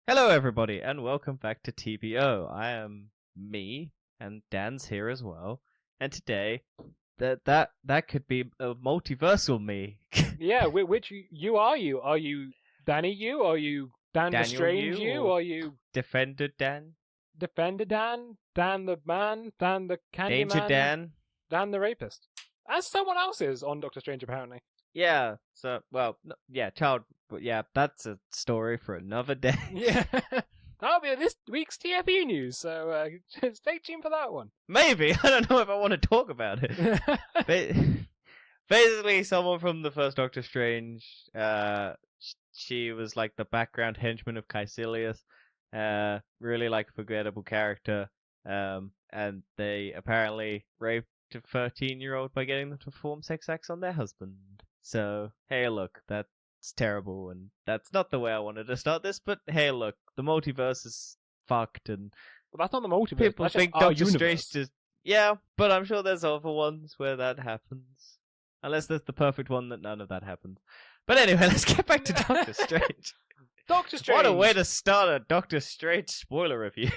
Hello, everybody, and welcome back to TBO. I am me, and Dan's here as well. And today, that could be a multiversal me. Yeah, which you are you? Are you Danny you? Are you Dan the Daniel Strange you you? or Are you Defender Dan, Defender Dan? Dan the Man? Dan the Danger Candyman? Dan. Dan the Rapist? As someone else is on Doctor Strange, apparently. Yeah. So, well, yeah, child. But yeah, that's a story for another day. Yeah. That'll be this week's TFE news, so stay tuned for that one. Maybe I don't know if I want to talk about it. Basically, someone from the first Doctor Strange. She was like the background henchman of Caecilius. Really like a forgettable character. And they apparently raped a 13-year-old by getting them to perform sex acts on their husband. So, hey, look, that's terrible, and that's not the way I wanted to start this, but hey, look, the multiverse is fucked, and Well, that's not the multiverse. people That's think just our Doctor Strange universe. just. Yeah, but I'm sure there's other ones where that happens. Unless there's the perfect one that none of that happens. But anyway, let's get back to Doctor Strange. Doctor Strange. What a way to start a Doctor Strange spoiler review.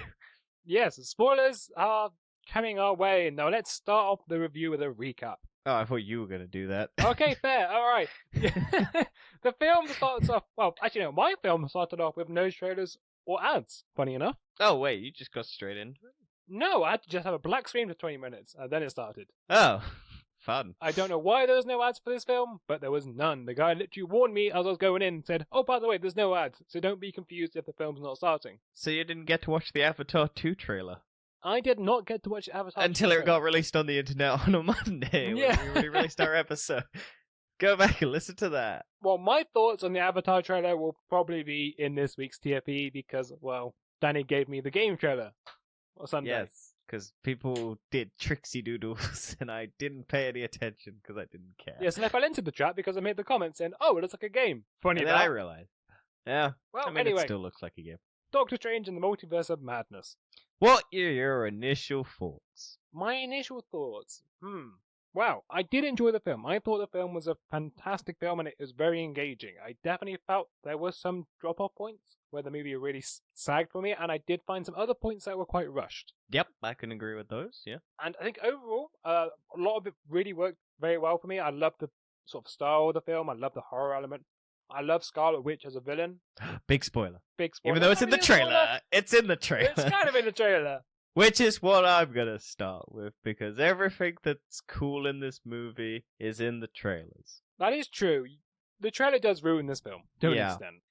Yes, spoilers are coming our way. Now let's start off the review with a recap. Oh, I thought you were going to do that. Okay, fair. All right. The film starts off. Well, actually, no. My film started off with no trailers or ads. Funny enough. Oh, wait, you just got straight into it? No, I had to just have a black screen for 20 minutes, and then it started. Oh, fun. I don't know why there was no ads for this film, but there was none. The guy literally warned me as I was going in and said, "Oh, by the way, there's no ads, so don't be confused if the film's not starting." So you didn't get to watch the Avatar 2 trailer? I did not get to watch Avatar Until it got released on the internet on a Monday Yeah. when we released our episode. Go back and listen to that. Well, my thoughts on the Avatar trailer will probably be in this week's TFE because, well, Danny gave me the game trailer or Sunday. Yes, because people did tricksy doodles and I didn't pay any attention because I didn't care. Yes, and I fell into the trap because I made the comment saying, "Oh, it looks like a game." Funny and that. then I realized. Yeah, Well, I mean, anyway, it still looks like a game. Doctor Strange and the Multiverse of Madness. What are your initial thoughts? My initial thoughts. Wow, I did enjoy the film. I thought the film was a fantastic film and it was very engaging. I definitely felt there were some drop-off points where the movie really sagged for me, and I did find some other points that were quite rushed. Yep, I can agree with those, yeah. And I think overall, a lot of it really worked very well for me. I love the sort of style of the film. I love the horror element. I love Scarlet Witch as a villain. Big spoiler. Big spoiler. Even though it's in the trailer. Spoiler. It's in the trailer. It's kind of in the trailer. Which is what I'm gonna start with, because everything that's cool in this movie is in the trailers. That is true. The trailer does ruin this film to an Yeah. extent.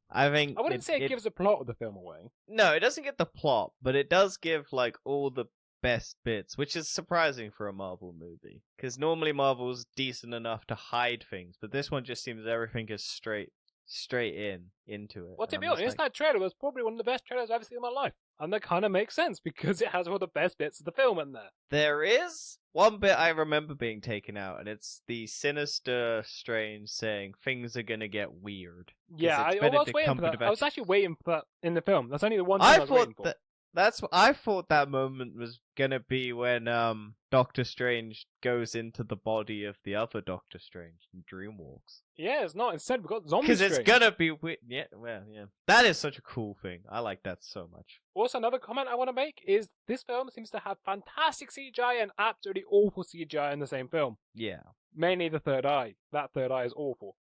I think I wouldn't say it gives the plot of the film away. No, it doesn't get the plot, but it does give like all the best bits, which is surprising for a Marvel movie. Because normally Marvel's decent enough to hide things, but this one just seems everything is straight into it. Well, to And be I'm just honest, like, that trailer was probably one of the best trailers I've ever seen in my life. And that kind of makes sense because it has all the best bits of the film in there. there is one bit I remember being taken out, and it's the sinister Strange saying things are gonna get weird. Yeah, I was waiting for that. I was actually waiting for that in the film. That's only the one thing I was waiting for. I thought that moment was gonna be when Doctor Strange goes into the body of the other Doctor Strange and dreamwalks. Yeah, it's not. Instead, we've got zombie Because it's Strange. gonna be yeah, well, yeah. That is such a cool thing. I like that so much. Also, another comment I want to make is this film seems to have fantastic CGI and absolutely awful CGI in the same film. Yeah. Mainly the third eye. That third eye is awful.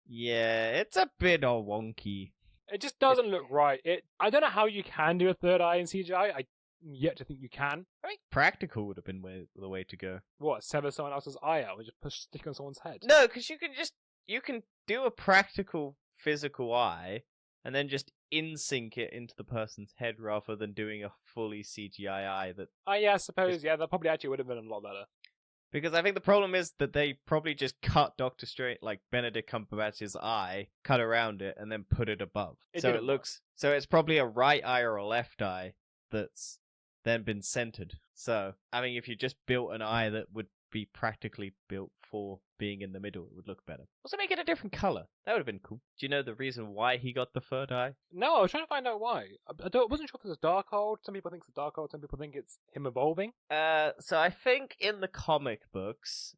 Yeah, it's a bit all wonky. It just doesn't look right. I don't know how you can do a third eye in CGI. I yet to think you can. I think practical would have been the way to go. What, sever someone else's eye out and just push stick on someone's head? No, because you can do a practical physical eye and then just in-sync it into the person's head rather than doing a fully CGI eye that... Oh, yeah, I suppose, yeah, that probably actually would have been a lot better. Because I think the problem is that they probably just cut Doctor Strange, like Benedict Cumberbatch's eye, cut around it, and then put it above. So it's probably a right eye or a left eye that's then been centered. So, I mean, if you just built an eye that would be practically built for being in the middle, it would look better. Also make it a different color. That would have been cool. Do you know the reason why he got the third eye? No, I was trying to find out why. I wasn't sure if it's a Darkhold. Some people think it's a Darkhold. Some people think it's him evolving. So I think in the comic books,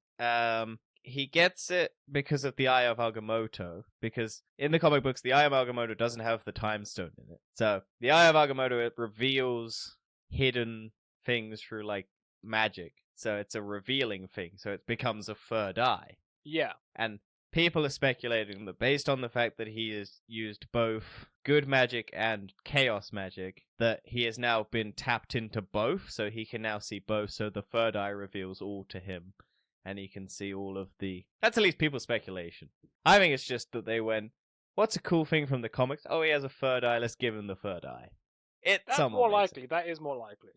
he gets it because of the Eye of Agamotto. Because in the comic books, the Eye of Agamotto doesn't have the Time Stone in it. So the Eye of Agamotto, it reveals hidden things through like magic. So it's a revealing thing. So it becomes a third eye. Yeah. And people are speculating that based on the fact that he has used both good magic and chaos magic, that he has now been tapped into both, so he can now see both, so the third eye reveals all to him, and he can see all of the... That's at least people's speculation. I think it's just that they went, what's a cool thing from the comics? Oh, he has a third eye, let's give him the third eye. That's more likely. That is more likely.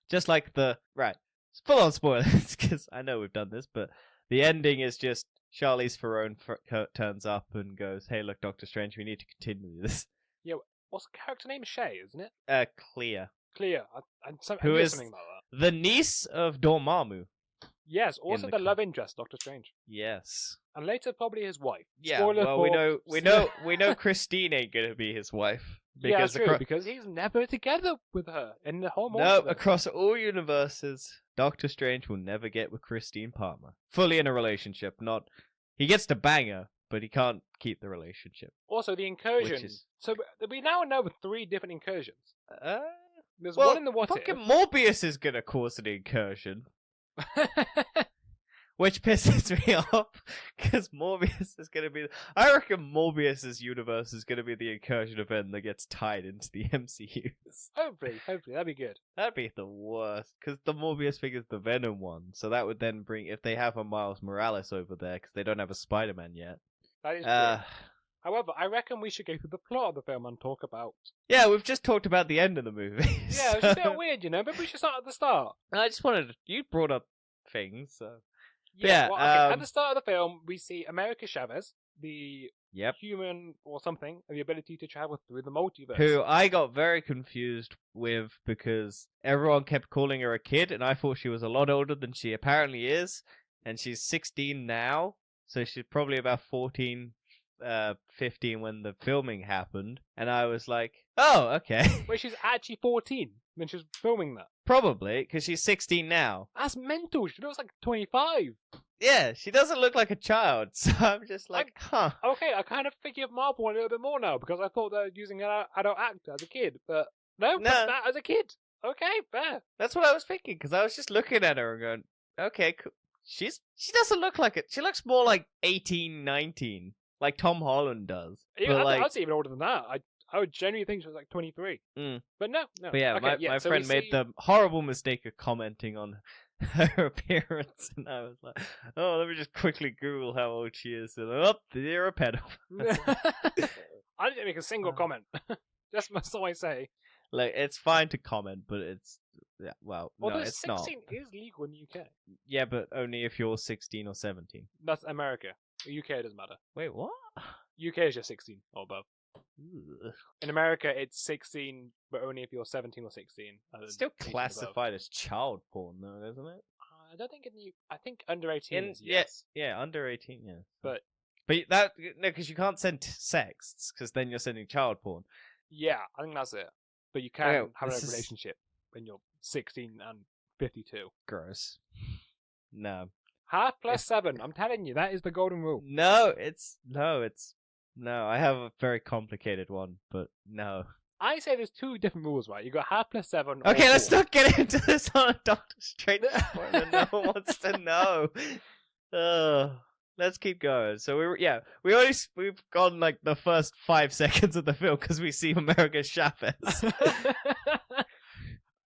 Just like the... Right. Full-on spoilers, because I know we've done this, but the ending is just Charlize Theron turns up and goes, hey, look, Doctor Strange, we need to continue this. Yeah, what's the character name? Shay, isn't it? Clea. Clea. Who is something about that. the niece of Dormammu. Yes, also the love interest, Doctor Strange. Yes. And later probably his wife. Yeah, Spoiler well, for... we know Christine ain't gonna be his wife. Yeah, true, because he's never together with her in the whole No, multiverse. across all universes, Doctor Strange will never get with Christine Palmer. Fully in a relationship, not... He gets to bang her, but he can't keep the relationship. Also, the incursion. So we now know of 3 different incursions. There's well, one in the What fucking If. Morbius is gonna cause an incursion. Which pisses me off, because Morbius is going to be... I reckon Morbius's universe is going to be the incursion event that gets tied into the MCU. Hopefully, that'd be good. That'd be the worst, because the Morbius thing is the Venom one, so that would then bring... If they have a Miles Morales over there, because they don't have a Spider-Man yet. That is true. However, I reckon we should go through the plot of the film and talk about... Yeah, we've just talked about the end of the movie. Yeah, it's a bit weird, but we should start at the start. I just wanted... You brought up things, so... Yeah, well, okay. At the start of the film, we see America Chavez, the human or something, the ability to travel through the multiverse. Who I got very confused with because everyone kept calling her a kid, and I thought she was a lot older than she apparently is, and she's 16 now, so she's probably about 14, 15 when the filming happened, and I was like, oh, okay. Wait, she's actually 14 when she's filming that? Probably, because she's 16 now. That's mental. She looks like 25. Yeah, she doesn't look like a child, so I'm just like, huh. Okay, I kind of think of Marvel a little bit more now, because I thought they were using an adult actor as a kid, but no, that as a kid. Okay, fair. That's what I was thinking, because I was just looking at her and going, okay, cool. She doesn't look like it. She looks more like 18, 19, like Tom Holland does. Yeah, I'd say even older than that. I would genuinely think she was like 23. But no. But yeah, okay, my friend made the horrible mistake of commenting on her appearance, and I was like, oh, let me just quickly Google how old she is, and you're a pedophile. I didn't make a single comment. That's all I say. Like, it's fine to comment, but it's... Yeah, well, no, it's 16 not. 16 is legal in the UK. Yeah, but only if you're 16 or 17. That's America. UK doesn't matter. Wait, what? UK is just 16 or above. Ugh. In America, it's 16, but only if you're 17 or 16. It's still classified as child porn, though, isn't it? I don't think I think under 18 is yes. Yeah, under 18, yeah. But that... No, because you can't send sexts, because then you're sending child porn. Yeah, I think that's it. But you can have a relationship when you're 16 and 52. Gross. No. Half plus 7. I'm telling you, that is the golden rule. No, I have a very complicated one, but no. I say there's 2 different rules, right? You got half plus 7. Okay, let's not get into this on a Doctor Strange spoiler. No one wants to know. Let's keep going. So we've gone like the first 5 seconds of the film because we see America Chavez.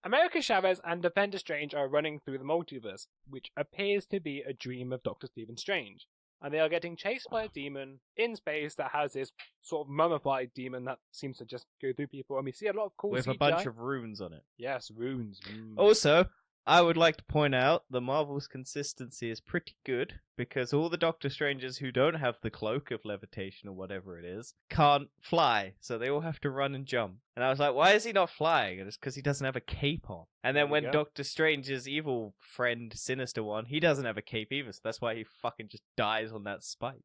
America Chavez and Defender Strange are running through the multiverse, which appears to be a dream of Dr. Stephen Strange. And they are getting chased by a demon in space that has this sort of mummified demon that seems to just go through people. And we see a lot of cool with CGI. A bunch of runes on it. Yes, runes. Also, I would like to point out the Marvel's consistency is pretty good because all the Doctor Strangers who don't have the cloak of levitation or whatever it is can't fly, so they all have to run and jump. And I was like, why is he not flying? And it's because he doesn't have a cape on. And then when Doctor Strange's evil friend, Sinister One, he doesn't have a cape either, so that's why he fucking just dies on that spike.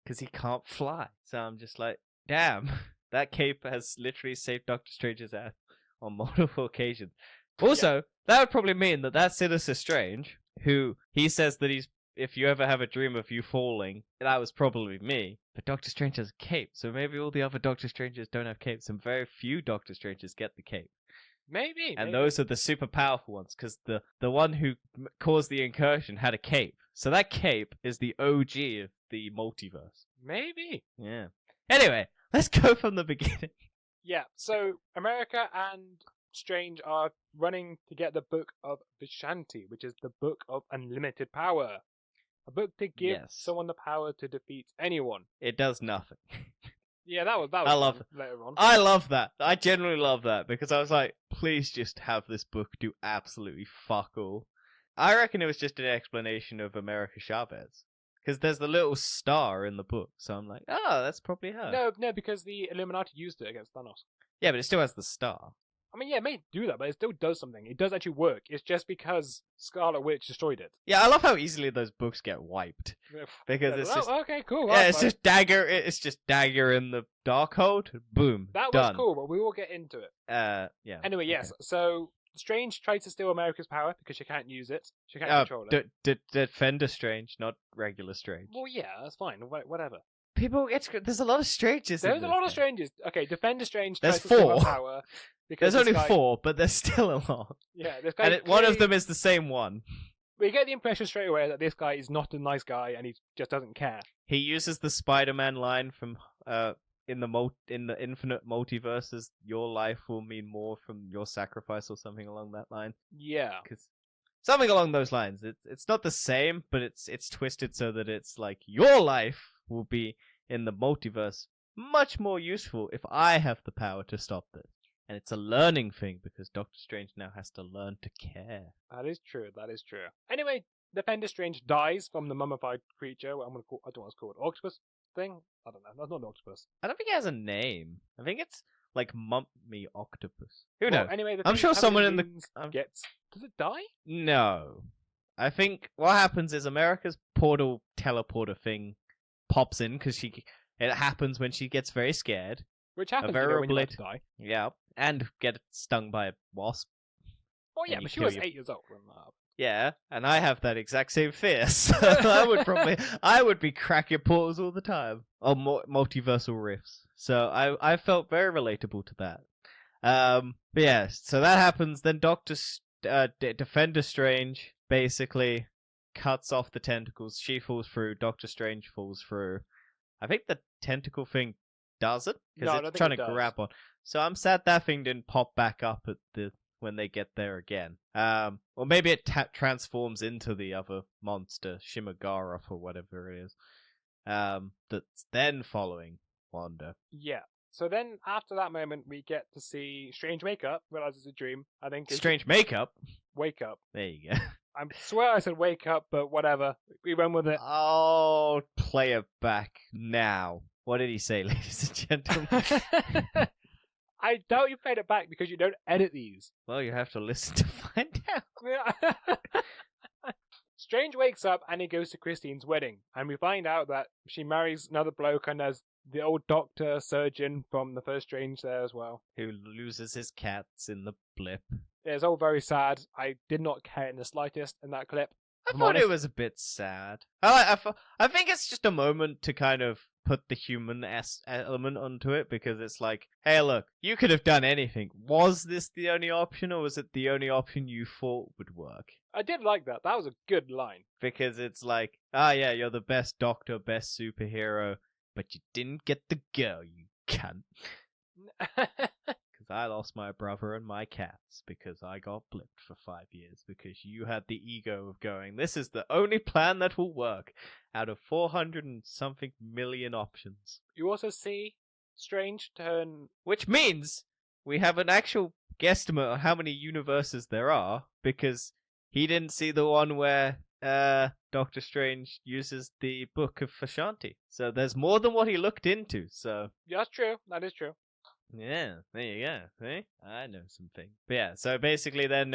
Because he can't fly. So I'm just like, damn, that cape has literally saved Doctor Strange's ass on multiple occasions. Also, that would probably mean that Sinister Strange, who he says that he's if you ever have a dream of you falling, that was probably me. But Doctor Strange has a cape, so maybe all the other Doctor Strangers don't have capes, and very few Doctor Strangers get the cape. Maybe. And those are the super powerful ones, because the one who caused the incursion had a cape. So that cape is the OG of the multiverse. Maybe. Yeah. Anyway, let's go from the beginning. Yeah, so America and Strange are running to get the Book of Vishanti, which is the Book of Unlimited Power. A book to give Yes. someone the power to defeat anyone. It does nothing. Yeah, that was I love fun later on. I love that. I genuinely love that, because I was like, please just have this book do absolutely fuck all. I reckon it was just an explanation of America Chavez. Because there's the little star in the book, so I'm like, oh, that's probably her. No, because the Illuminati used it against Thanos. Yeah, but it still has the star. I mean, yeah, it may do that, but it still does something. It does actually work. It's just because Scarlet Witch destroyed it. Yeah, I love how easily those books get wiped. Because it's just... okay, cool. Yeah, it's just dagger. It's just dagger in the Darkhold. Boom. That done. was cool, but we will get into it. Yeah. Anyway, yes. Okay. So Strange tries to steal America's power because she can't use it. She can't control it. Defender Strange, not regular Strange. Well, yeah, that's fine. Whatever. People, there's a lot of Stranges. There's a lot of Strangers. Okay, Defender Strange There's tries to steal 4. her power. Because There's only 4, but there's still a lot. Yeah, and one of them is the same one. We get the impression straight away that this guy is not a nice guy and he just doesn't care. He uses the Spider-Man line from in the infinite multiverses, your life will mean more from your sacrifice, or something along that line. Yeah. Something along those lines. It's not the same, but it's twisted so that it's like, your life will be in the multiverse much more useful if I have the power to stop this. And it's a learning thing, because Doctor Strange now has to learn to care. That is true. Anyway, Defender Strange dies from the mummified creature. I don't know what it's called. Octopus thing? I don't know. That's not an octopus. I don't think it has a name. I think it's like Mummy Octopus. Who knows? Anyway, I'm sure someone in the... gets... Does it die? No. I think what happens is America's portal teleporter thing pops in, because it happens when she gets very scared. Which happens when you're about to die. Yeah, and get stung by a wasp. Oh yeah, but she was 8 years old when that happened. Yeah, and I have that exact same fear, so I would be cracking portals all the time. Or multiversal rifts. So I felt very relatable to that. But yeah, so that happens, then Defender Strange basically cuts off the tentacles. She falls through, Doctor Strange falls through. I think the tentacle thing does it, because it's trying to grab on. So I'm sad that thing didn't pop back up at when they get there again. Or maybe it transforms into the other monster, Shimagaroth or whatever it is. That's then following Wanda. Yeah. So then, after that moment, we get to see Strange wake up, realize it's a dream. I think Strange makeup. Wake up. There you go. I swear I said wake up, but whatever. We run with it. Oh, play it back now. What did he say, ladies and gentlemen? I doubt you played it back because you don't edit these. Well, you have to listen to find out. Strange wakes up and he goes to Christine's wedding. And we find out that she marries another bloke, and there's the old doctor, surgeon from the first Strange there as well. Who loses his cats in the blip. It's all very sad. I did not care in the slightest in that clip. I thought it was a bit sad. I think it's just a moment to kind of put the human element onto it, because it's like, hey, look, you could have done anything. Was this the only option, or was it the only option you thought would work? I did like that. That was a good line. Because it's like, yeah, you're the best doctor, best superhero, but you didn't get the girl, you cunt. Because I lost my brother and my cats because I got blipped for 5 years because you had the ego of going, this is the only plan that will work out of 400 and something million options. You also see Strange turn... Which means we have an actual guesstimate on how many universes there are, because he didn't see the one where Doctor Strange uses the Book of Vishanti. So there's more than what he looked into, so... Yeah, that's true. That is true. Yeah, there you go. See? I know something. But yeah, so basically then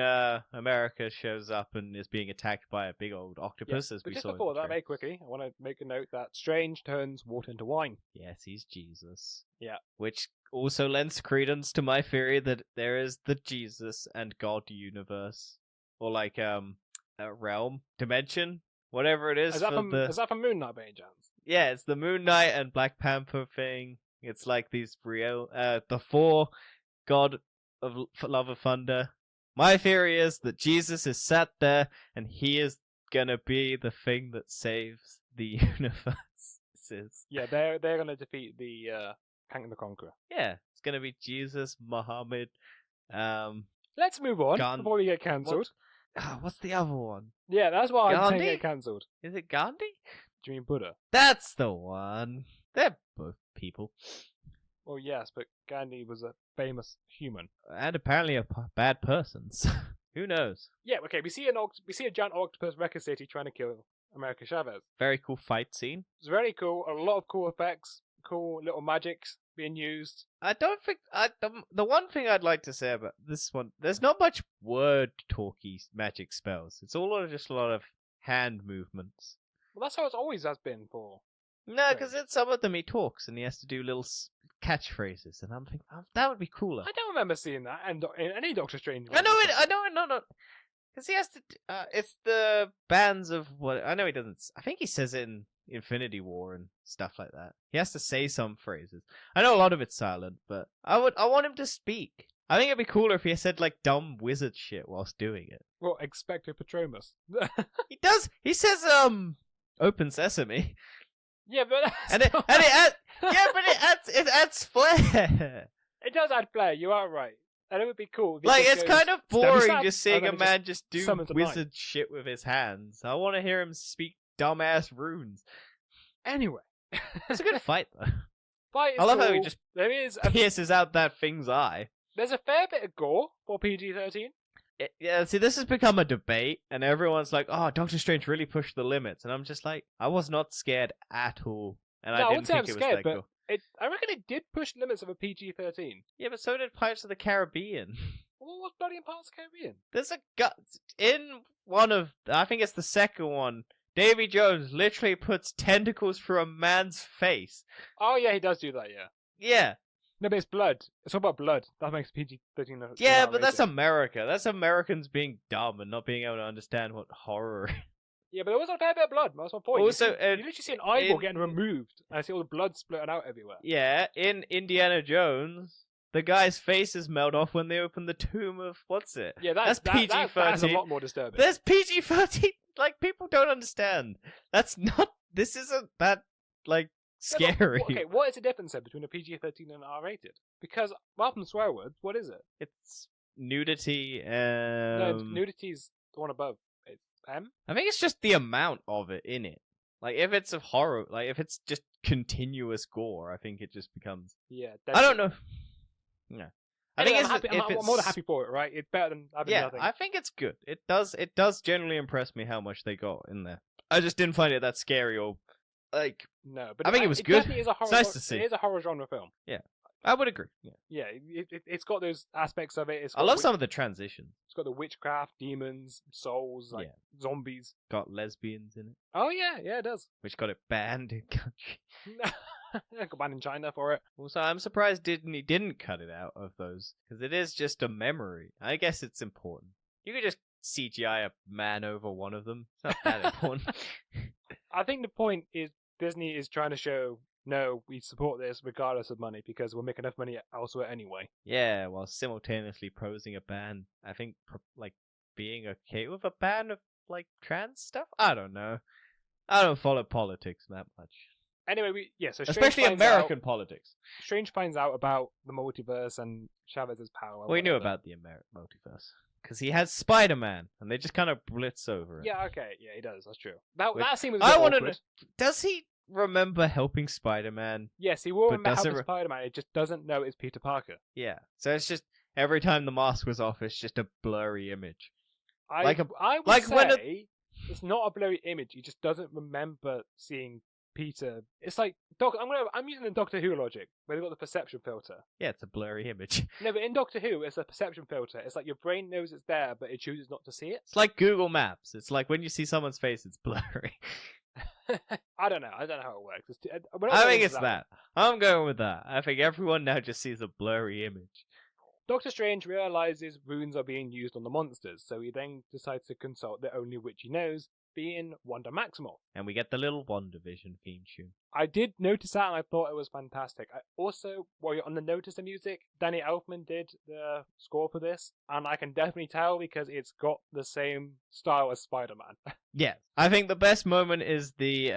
America shows up and is being attacked by a big old octopus, as we saw. Just before that, very quickly, I want to make a note that Strange turns water into wine. Yes, he's Jesus. Yeah. Which also lends credence to my theory that there is the Jesus and God universe. Or like a realm, dimension, whatever it is, Is that for the is that from Moon Knight by any chance? yeah, it's the Moon Knight and Black Panther thing. It's like these real the four God of Love of Thunder. My theory is that Jesus is sat there and he is gonna be the thing that saves the universe. Yeah, they're gonna defeat the Kang the Conqueror. Yeah, it's gonna be Jesus, Muhammad. Let's move on Gandhi. before we get cancelled. What's the other one? Yeah, that's why I'm saying Gandhi? get cancelled. Is it Gandhi? Do you mean Buddha? That's the one. They're both people, Well, yes, but Gandhi was a famous human. and apparently a bad person. So who knows? Yeah, okay. We see a giant octopus wreck a city trying to kill America Chavez. Very cool fight scene. It's very cool. A lot of cool effects, cool little magics being used. I don't think the one thing I'd like to say about this one, there's not much word talky magic spells. It's all just a lot of hand movements. Well, that's how it's always has been for. No, because in some of them he talks and he has to do little catchphrases, and I'm thinking that would be cooler. I don't remember seeing that in any Doctor Strange. I know it, no. Because he has to. It's the bands of what I know. He doesn't. I think he says it in Infinity War and stuff like that. He has to say some phrases. I know a lot of it's silent, but I want him to speak. I think it'd be cooler if he said like dumb wizard shit whilst doing it. Well, Expecto Patronus. He does. He says open sesame. Yeah, but it adds flair. It does add flair. You are right, and it would be cool. If Like, it it's goes, kind of "Stabby boring stab," just seeing and a then man just do summons a knight. wizard shit with his hands. I want to hear him speak dumbass runes. Anyway, It's a good fight, though. fight is I love how he cool. just There is pierces out that thing's eye. there's a fair bit of gore for PG-13. Yeah, see, this has become a debate, and everyone's like, oh, Doctor Strange really pushed the limits. And I'm just like, I was not scared at all. And No, I I wouldn't didn't say think I'm it was scared, that but cool. I reckon it did push the limits of a PG-13. Yeah, but so did Pirates of the Caribbean. What was bloody in Pirates of the Caribbean? There's a in one of, I think it's the second one, Davy Jones literally puts tentacles through a man's face. Oh yeah, he does do that. Yeah. Yeah. No, but it's blood. It's all about blood. That makes PG-13. Yeah, but that's America. That's Americans being dumb and not being able to understand what horror. Yeah, but there was a fair bit of blood. That's my point. Also, you literally see an eyeball getting removed, and I see all the blood splitting out everywhere. Yeah, in Indiana Jones, the guy's faces melt off when they open the tomb of what's it? Yeah, that's PG-13. That's a lot more disturbing. There's PG-13. Like, people don't understand. That's not. This isn't that like scary. Okay, what is the difference then between a PG-13 and an R-rated? Because apart from swear words, what is it? It's nudity. No, nudity's the one above. It's M. I think it's just the amount of it in it. Like, if it's a horror, like if it's just continuous gore, I think it just becomes. Yeah. I don't know. No. I Anyway, think I'm more than happy for it, right? It's better than having nothing. I think it's good. It does generally impress me how much they got in there. I just didn't find it that scary or like. No, but I think it was good. Definitely is a horror. It's nice to see. It is a horror genre film. Yeah, I would agree. Yeah, Yeah, it's got those aspects of it. I love some of the transitions. It's got the witchcraft, demons, souls, like zombies. Got lesbians in it. Oh yeah, it does. Which got it banned in country. Got banned in China for it. Also, I'm surprised he didn't cut it out of those because it is just a memory. I guess it's important. You could just CGI a man over one of them. It's not that important. I think the point is Disney is trying to show, no, we support this regardless of money because we'll make enough money elsewhere anyway. Yeah, while simultaneously posing a ban. I think like being okay with a ban of like trans stuff. I don't know. I don't follow politics that much. Anyway, so Strange especially American politics. Strange finds out about the multiverse and Chavez's power. We knew about the multiverse because he has Spider-Man, and they just kind of blitz over it. Yeah, okay, yeah, he does. That's true. That scene was. I want to know. Does he remember helping Spider-Man? Yes, he will remember helping Spider-Man. It just doesn't know it's Peter Parker. Yeah, so it's just every time the mask was off, it's just a blurry image. I would say it's not a blurry image. He just doesn't remember seeing Peter. It's like I'm using the Doctor Who logic where they've got the perception filter. Yeah, it's a blurry image. No, but in Doctor Who, it's a perception filter. It's like your brain knows it's there, but it chooses not to see it. It's like Google Maps. It's like when you see someone's face, it's blurry. I don't know how it works. I think it's that. I'm going with that. I think everyone now just sees a blurry image. Doctor Strange realizes runes are being used on the monsters, so he then decides to consult the only witch he knows, being Wanda Maximoff. And we get the little WandaVision theme tune. I did notice that, and I thought it was fantastic. I also, while you're on the notice of music, Danny Elfman did the score for this, and I can definitely tell because it's got the same style as Spider-Man. Yeah, I think the best moment is the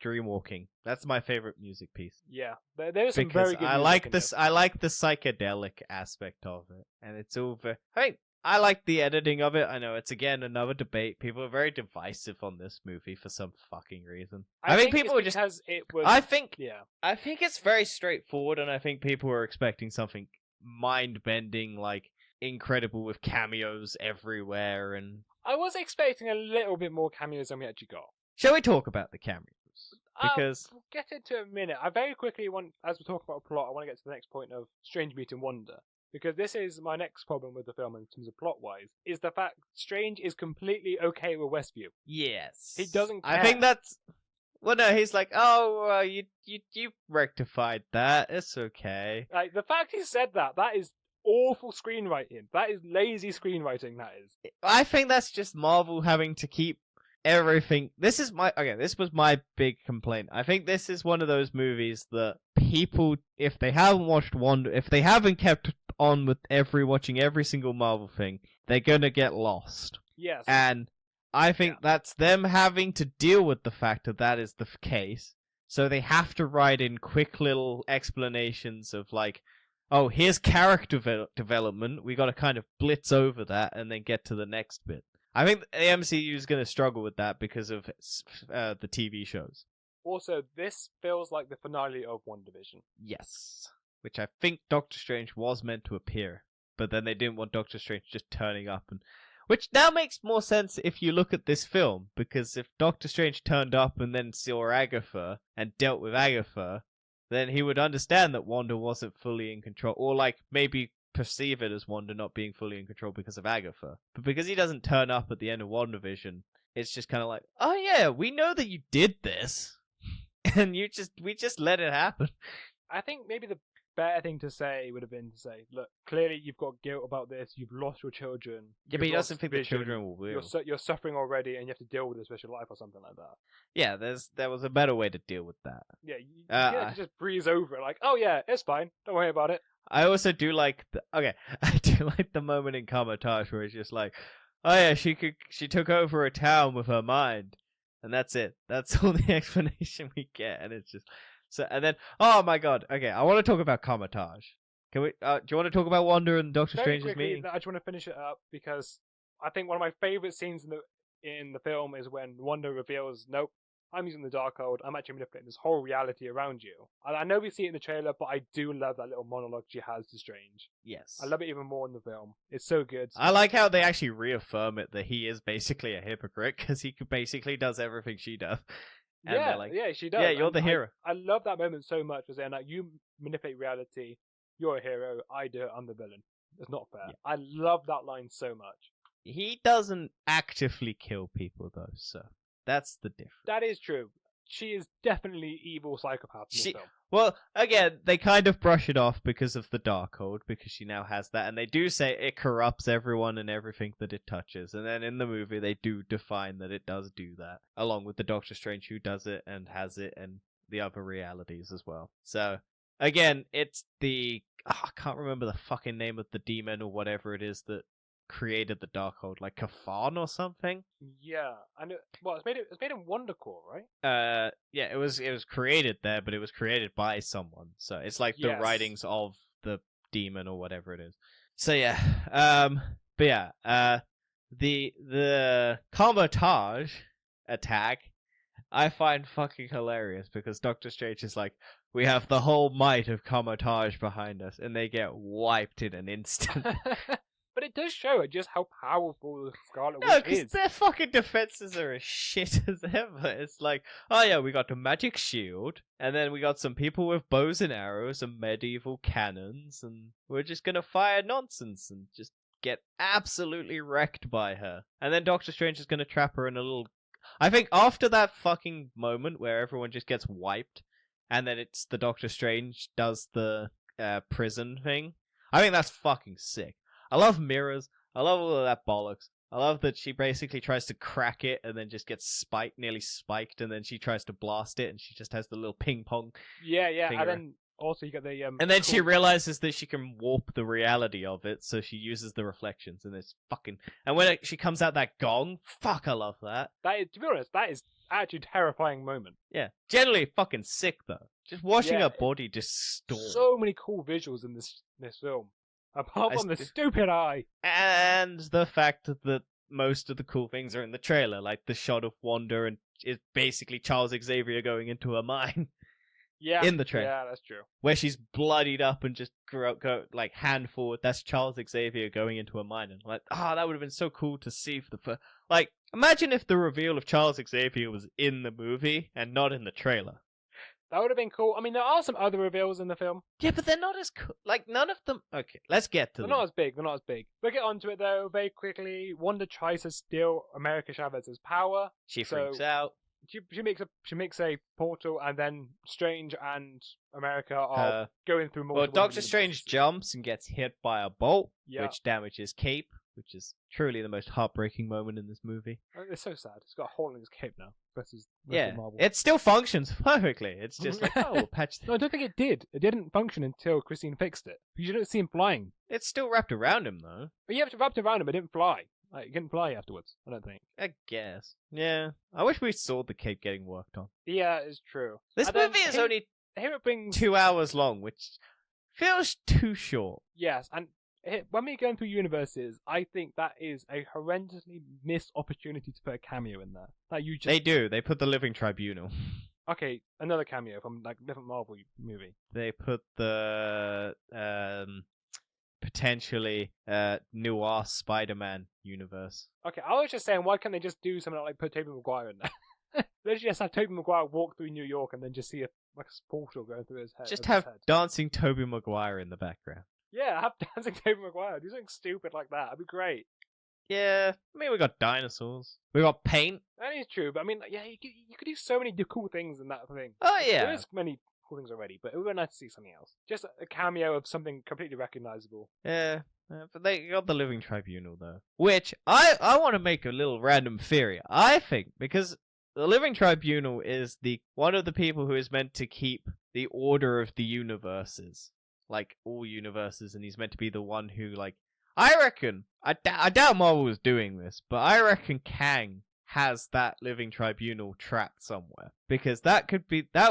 dreamwalking. That's my favorite music piece. Yeah, there's some Because very good I music like in this. I like the psychedelic aspect of it, and it's over. I like the editing of it. I know it's again another debate. People are very divisive on this movie for some fucking reason. I think people it's are just. because it was. I think it's very straightforward, and I think people were expecting something mind-bending, like incredible with cameos everywhere. And I was expecting a little bit more cameos than we actually got. shall we talk about the cameos? Because we'll get into it in a minute. I very quickly want, as we talk about plot, I want to get to the next point of Strange meeting Wanda. Because this is my next problem with the film in terms of plot-wise, is the fact Strange is completely okay with Westview. yes, He doesn't care. I think that's. Well, no, he's like, oh, you rectified that. It's okay. Like, the fact he said that is awful screenwriting. That is lazy screenwriting, that is. I think that's just Marvel having to keep everything. This was my big complaint. I think this is one of those movies that people, if they haven't watched Wanda, if they haven't kept on with watching every single Marvel thing, they're gonna get lost. Yes. And I think that's them having to deal with the fact that is the case. So they have to write in quick little explanations of like, oh, here's character development. We got to kind of blitz over that and then get to the next bit. I think the MCU is going to struggle with that because of the TV shows. Also, this feels like the finale of WandaVision. Yes. Which I think Doctor Strange was meant to appear. But then they didn't want Doctor Strange just turning up. Which now makes more sense if you look at this film. Because if Doctor Strange turned up and then saw Agatha and dealt with Agatha, then he would understand that Wanda wasn't fully in control. Or like maybe perceive it as Wanda not being fully in control because of Agatha. But because he doesn't turn up at the end of WandaVision, it's just kind of like, oh yeah, we know that you did this. And we just let it happen. I think maybe the better thing to say would have been to say, look, clearly you've got guilt about this, you've lost your children. Yeah, but he doesn't think the children will. You're suffering already and you have to deal with this with your life or something like that. Yeah, there was a better way to deal with that. Yeah, you just breeze over it like, oh yeah, it's fine, don't worry about it. I also do like I do like the moment in Kamar-Taj where it's just like, oh yeah, she took over a town with her mind, and that's it. That's all the explanation we get, and it's just so. And then, oh my god, okay, I want to talk about Kamar-Taj. Can we? Do you want to talk about Wanda and Doctor Strange's meeting? I just want to finish it up because I think one of my favorite scenes in the film is when Wanda reveals, nope, I'm using the Darkhold. I'm actually manipulating this whole reality around you. And I know we see it in the trailer, but I do love that little monologue she has to Strange. Yes. I love it even more in the film. It's so good. I like how they actually reaffirm it that he is basically a hypocrite because he basically does everything she does. And yeah, like, yeah, she does. Yeah, you're the hero. I love that moment so much. As in, like, you manipulate reality. You're a hero. I do it. I'm the villain. It's not fair. Yeah. I love that line so much. He doesn't actively kill people though, so that's the difference. That is true. She is definitely evil psychopath in this film. Well, again, they kind of brush it off because of the Darkhold, because she now has that, and they do say it corrupts everyone and everything that it touches. And then in the movie, they do define that it does do that, along with the Doctor Strange who does it and has it, and the other realities as well. So, again, it's the... I can't remember the fucking name of the demon or whatever it is that created the Darkhold, like Kafan or something. Yeah, and it's made in WonderCore, right? Yeah, it was created there, but it was created by someone. So it's like the writings of the demon or whatever it is. So yeah, but yeah, the Kamar-Taj attack I find fucking hilarious because Doctor Strange is like, we have the whole might of Kamar-Taj behind us, and they get wiped in an instant. But it does show just how powerful the Scarlet Witch is. No, because their fucking defenses are as shit as ever. It's like, oh yeah, we got a magic shield, and then we got some people with bows and arrows and medieval cannons, and we're just gonna fire nonsense and just get absolutely wrecked by her. And then Doctor Strange is gonna trap her in a little... I think after that fucking moment where everyone just gets wiped, and then it's the Doctor Strange does the prison thing, I think that's fucking sick. I love mirrors. I love all of that bollocks. I love that she basically tries to crack it and then just gets nearly spiked, and then she tries to blast it, and she just has the little ping pong Yeah, finger. and then also you got the and then she realizes that she can warp the reality of it, so she uses the reflections, and it's fucking. And when she comes out that gong, fuck, I love that. That is, to be honest, that is actually a terrifying moment. Yeah, generally fucking sick though. Just watching Yeah, her body distort. So many cool visuals in this film, apart from the stupid eye. And the fact that most of the cool things are in the trailer, like the shot of Wanda and it's basically Charles Xavier going into a mine. Yeah, in the trailer. Yeah, that's true. Where she's bloodied up and just go like hand forward. That's Charles Xavier going into a mine, and like, that would have been so cool to see for the first. Like, imagine if the reveal of Charles Xavier was in the movie and not in the trailer. That would have been cool. I mean, there are some other reveals in the film. Yeah, but they're not as cool. Like, none of them. Okay, let's get to them. They're not as big. We'll get onto it though very quickly. Wanda tries to steal America Chavez's power. She freaks out. She makes a portal, and then Strange and America are going through multiple. Well, Doctor Strange jumps and gets hit by a bolt, which damages Cape, which is truly the most heartbreaking moment in this movie. It's so sad. It's got a hole in his cape now. Versus Marvel. It still functions perfectly. It's just like, we'll patch. No, I don't think it did. It didn't function until Christine fixed it. You don't see him flying. It's still wrapped around him though. But you have to wrap it around him. It didn't fly. Like, it didn't fly afterwards, I don't think. I guess. Yeah. I wish we saw the cape getting worked on. Yeah, it's true. This movie is only 2 hours long, which feels too short. Yes, and when we're going through universes, I think that is a horrendously missed opportunity to put a cameo in there. Like you just... They do. They put the Living Tribunal. Okay, another cameo from like a different Marvel movie. They put the potentially noir Spider-Man universe. Okay, I was just saying, why can't they just do something like put Tobey Maguire in there? Let's just have Tobey Maguire walk through New York and then just see a portal going through his head. Just have dancing Tobey Maguire in the background. Yeah, have dancing Tobey Maguire. Do something stupid like that. That'd be great. Yeah, I mean, we got dinosaurs. We got paint. That is true, but I mean, yeah, you could do so many cool things in that thing. Oh, yeah. There's many cool things already, but it would be nice to see something else. Just a cameo of something completely recognizable. Yeah, but they got the Living Tribunal, though. Which, I want to make a little random theory. I think, because the Living Tribunal is one of the people who is meant to keep the order of the universes. Like, all universes, and he's meant to be the one who, like... I reckon, I doubt Marvel was doing this, but I reckon Kang has that Living Tribunal trapped somewhere. Because that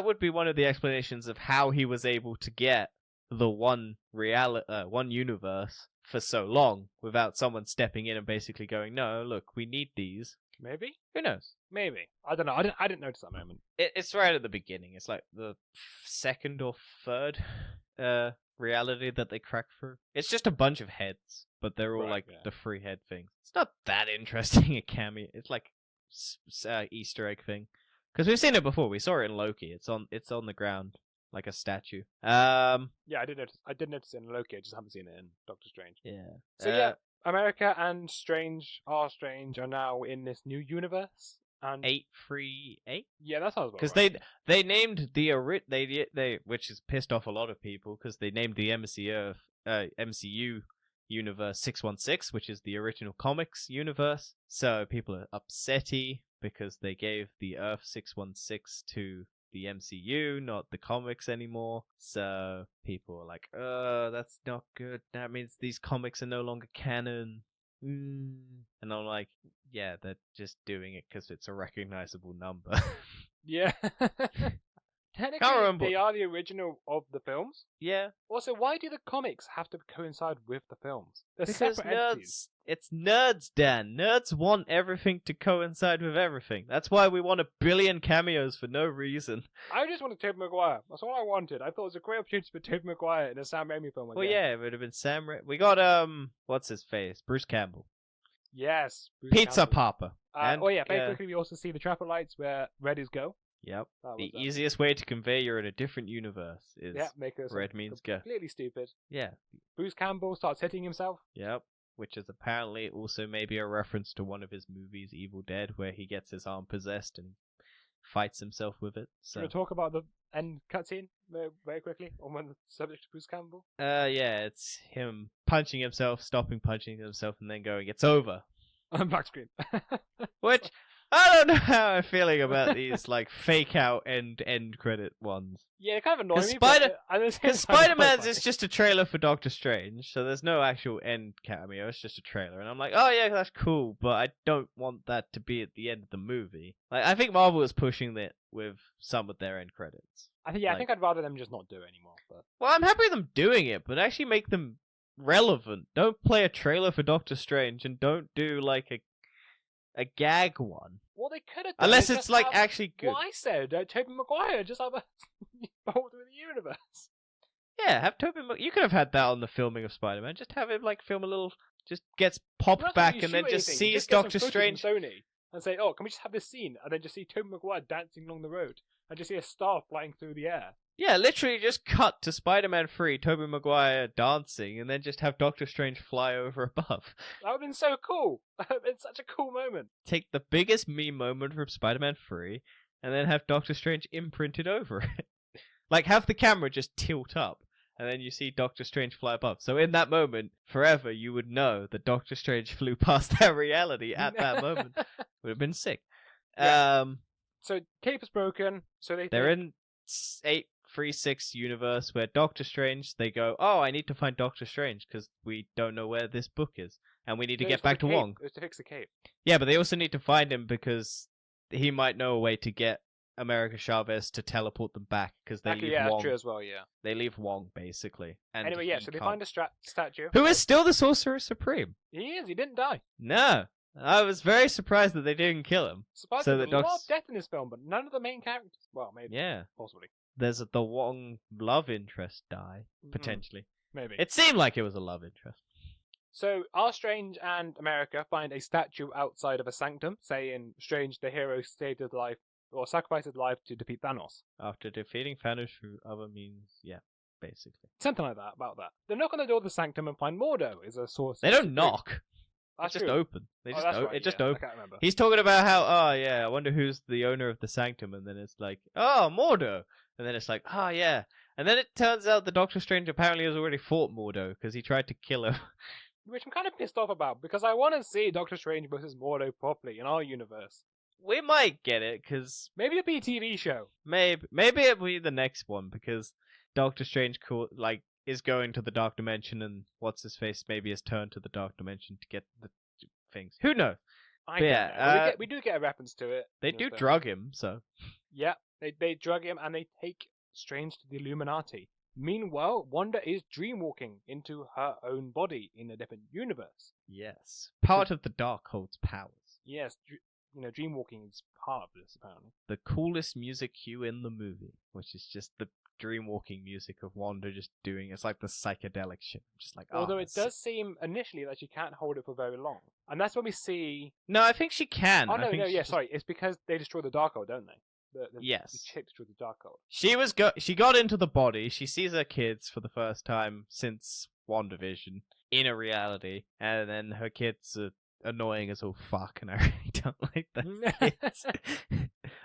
would be one of the explanations of how he was able to get the one universe for so long without someone stepping in and basically going, no, look, we need these. Maybe? Who knows? Maybe. I don't know. I didn't notice that moment. It's right at the beginning. It's like the second or third reality that they crack through. It's just a bunch of heads, but they're all the free head things. It's not that interesting a cameo. It's like Easter egg thing, because we've seen it before. We saw it in Loki. It's on the ground like a statue. Yeah, I did notice it in Loki. I just haven't seen it in Doctor Strange. Yeah. So America and Strange are now in this new universe. And 838. Yeah, that sounds about right. Because they named they which has pissed off a lot of people, because they named the MCU universe 616, which is the original comics universe. So people are upsetty because they gave the Earth 616 to the MCU, not the comics anymore. So people are like, that's not good. That means these comics are no longer canon. And I'm like, yeah, they're just doing it because it's a recognizable number. Yeah. Technically, they are the original of the films. Yeah. Also, why do the comics have to coincide with the films? They're because separate entities. It's nerds, Dan. Nerds want everything to coincide with everything. That's why we want 1 billion cameos for no reason. I just wanted Tobey Maguire. That's all I wanted. I thought it was a great opportunity for Tobey Maguire in a Sam Raimi film. Well, yeah, it would have been Sam Raimi. We got, what's his face? Bruce Campbell. Yes. Bruce Pizza Campbell. Papa. Very quickly, we also see the traffic lights where red is go. Yep. The easiest way to convey you're in a different universe is make us red means go. Completely stupid. Yeah. Bruce Campbell starts hitting himself. Yep. Which is apparently also maybe a reference to one of his movies, Evil Dead, where he gets his arm possessed and fights himself with it. So. Can we talk about the end cutscene very quickly on the subject of Bruce Campbell? Yeah, it's him punching himself, stopping punching himself, and then going, "It's over." On black screen. Which I don't know how I'm feeling about these like fake out end credit ones. Yeah, it kind of annoys me. Because Spider-Man's is just a trailer for Doctor Strange, so there's no actual end cameo. It's just a trailer, and I'm like, oh yeah, that's cool, but I don't want that to be at the end of the movie. Like, I think Marvel is pushing it with some of their end credits. I think I'd rather them just not do it anymore. But well, I'm happy with them doing it, but actually make them relevant. Don't play a trailer for Doctor Strange, and don't do like a gag one. Well, they could have done unless it's like actually good. What I said, Tobey Maguire, just have a bolt through the universe. Yeah, have Tobey. You could have had that on the filming of Spider-Man. Just have him like film a little, just gets popped back and then just sees Doctor Strange. Sony and say, "Oh, can we just have this scene?" And then just see Tobey Maguire dancing along the road, and just see a star flying through the air. Yeah, literally just cut to Spider-Man 3, Tobey Maguire dancing, and then just have Doctor Strange fly over above. That would have been so cool. It's such a cool moment. Take the biggest meme moment from Spider-Man 3, and then have Doctor Strange imprinted over it. Like, have the camera just tilt up, and then you see Doctor Strange fly above. So in that moment, forever, you would know that Doctor Strange flew past that reality at that moment. Would have been sick. Yeah. So cape is broken. So they're in 836 universe where Doctor Strange, they go, oh, I need to find Doctor Strange because we don't know where this book is, and we need to get back to Wong. It was to fix the cape. Yeah, but they also need to find him because he might know a way to get America Chavez to teleport them back because they leave Wong. True as well. Yeah, they leave Wong basically. And anyway, yeah. So they find a statue. Who is still the Sorcerer Supreme? He is. He didn't die. No. I was very surprised that they didn't kill him. Surprisingly, there's a lot of death in this film, but none of the main characters. Well, maybe. Yeah. Possibly. There's the Wong love interest die, potentially. Maybe. It seemed like it was a love interest. So, our Strange and America find a statue outside of a sanctum, saying Strange, the hero, saved his life, or sacrificed his life to defeat Thanos. After defeating Thanos through other means, yeah, basically. Something like that, about that. They knock on the door of the sanctum and find Mordo is a source. They don't knock. That's just open. They just right, it just open. I can't remember. He's talking about how, oh yeah, I wonder who's the owner of the sanctum, and then it's like, oh, Mordo, and then it's like, oh yeah, and then it turns out the Doctor Strange apparently has already fought Mordo because he tried to kill him. Which I'm kind of pissed off about because I want to see Doctor Strange versus Mordo properly in our universe. We might get it because maybe it'll be a TV show. Maybe it'll be the next one because Doctor Strange is going to the Dark Dimension, and what's his face maybe has turned to the Dark Dimension to get the things. Who knows? I don't know. We do get a reference to it. They do drug him, so. Yeah, they drug him and they take Strange to the Illuminati. Meanwhile, Wanda is dreamwalking into her own body in a different universe. Yes. Part of the Darkhold's powers. Yes, dreamwalking is part of this, apparently. The coolest music cue in the movie, which is just the dreamwalking music of Wanda just doing, it's like the psychedelic shit. Just like, although it does seem initially that she can't hold it for very long. And that's when we see... No, I think she can. Oh, no, sorry. It's because they destroy the Darkhold, don't they? Yes. The chick destroyed the Darkhold. She got into the body, she sees her kids for the first time since WandaVision in a reality, and then her kids are annoying as all fuck, and I really don't like those kids.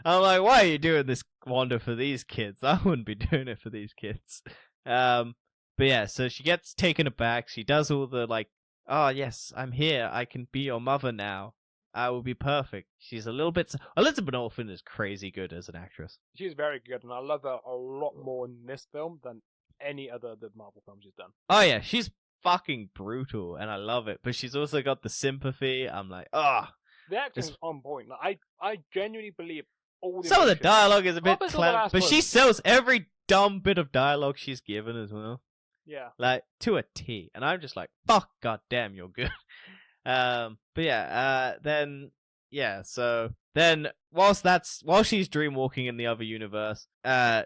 I'm like, why are you doing this, Wanda, for these kids? I wouldn't be doing it for these kids. But yeah, so she gets taken aback. She does all the like, oh yes, I'm here. I can be your mother now. I will be perfect. She's a little bit... Elizabeth Olsen is crazy good as an actress. She's very good, and I love her a lot more in this film than any other of the Marvel films she's done. Oh yeah, she's fucking brutal, and I love it. But she's also got the sympathy. I'm like, the acting's on point. Like, I genuinely believe all the some of the dialogue is a bit clown, but she sells every dumb bit of dialogue she's given as well. Yeah. Like, to a T. And I'm just like, fuck, goddamn, you're good. But yeah, so then while she's dreamwalking in the other universe,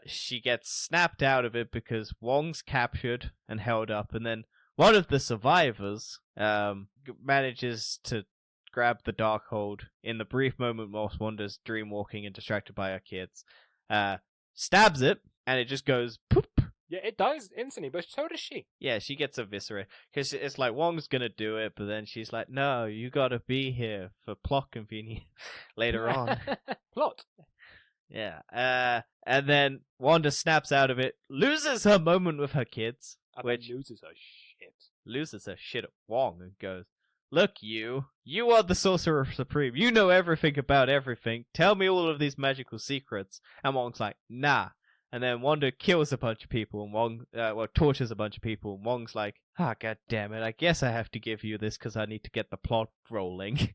she gets snapped out of it because Wong's captured and held up, and then one of the survivors manages to grab the Darkhold in the brief moment whilst Wanda's dreamwalking and distracted by her kids, stabs it, and it just goes poop. Yeah, it dies instantly, but so does she. Yeah, she gets eviscerated. Because it's like, Wong's gonna do it, but then she's like, no, you gotta be here for plot convenience later on. Plot. Yeah. And then Wanda snaps out of it, loses her moment with her kids. Loses her shit Loses her shit at Wong and goes, look, you are the Sorcerer Supreme. You know everything about everything. Tell me all of these magical secrets. And Wong's like, nah. And then Wanda kills a bunch of people, and Wong, tortures a bunch of people, and Wong's like, god damn it, I guess I have to give you this because I need to get the plot rolling.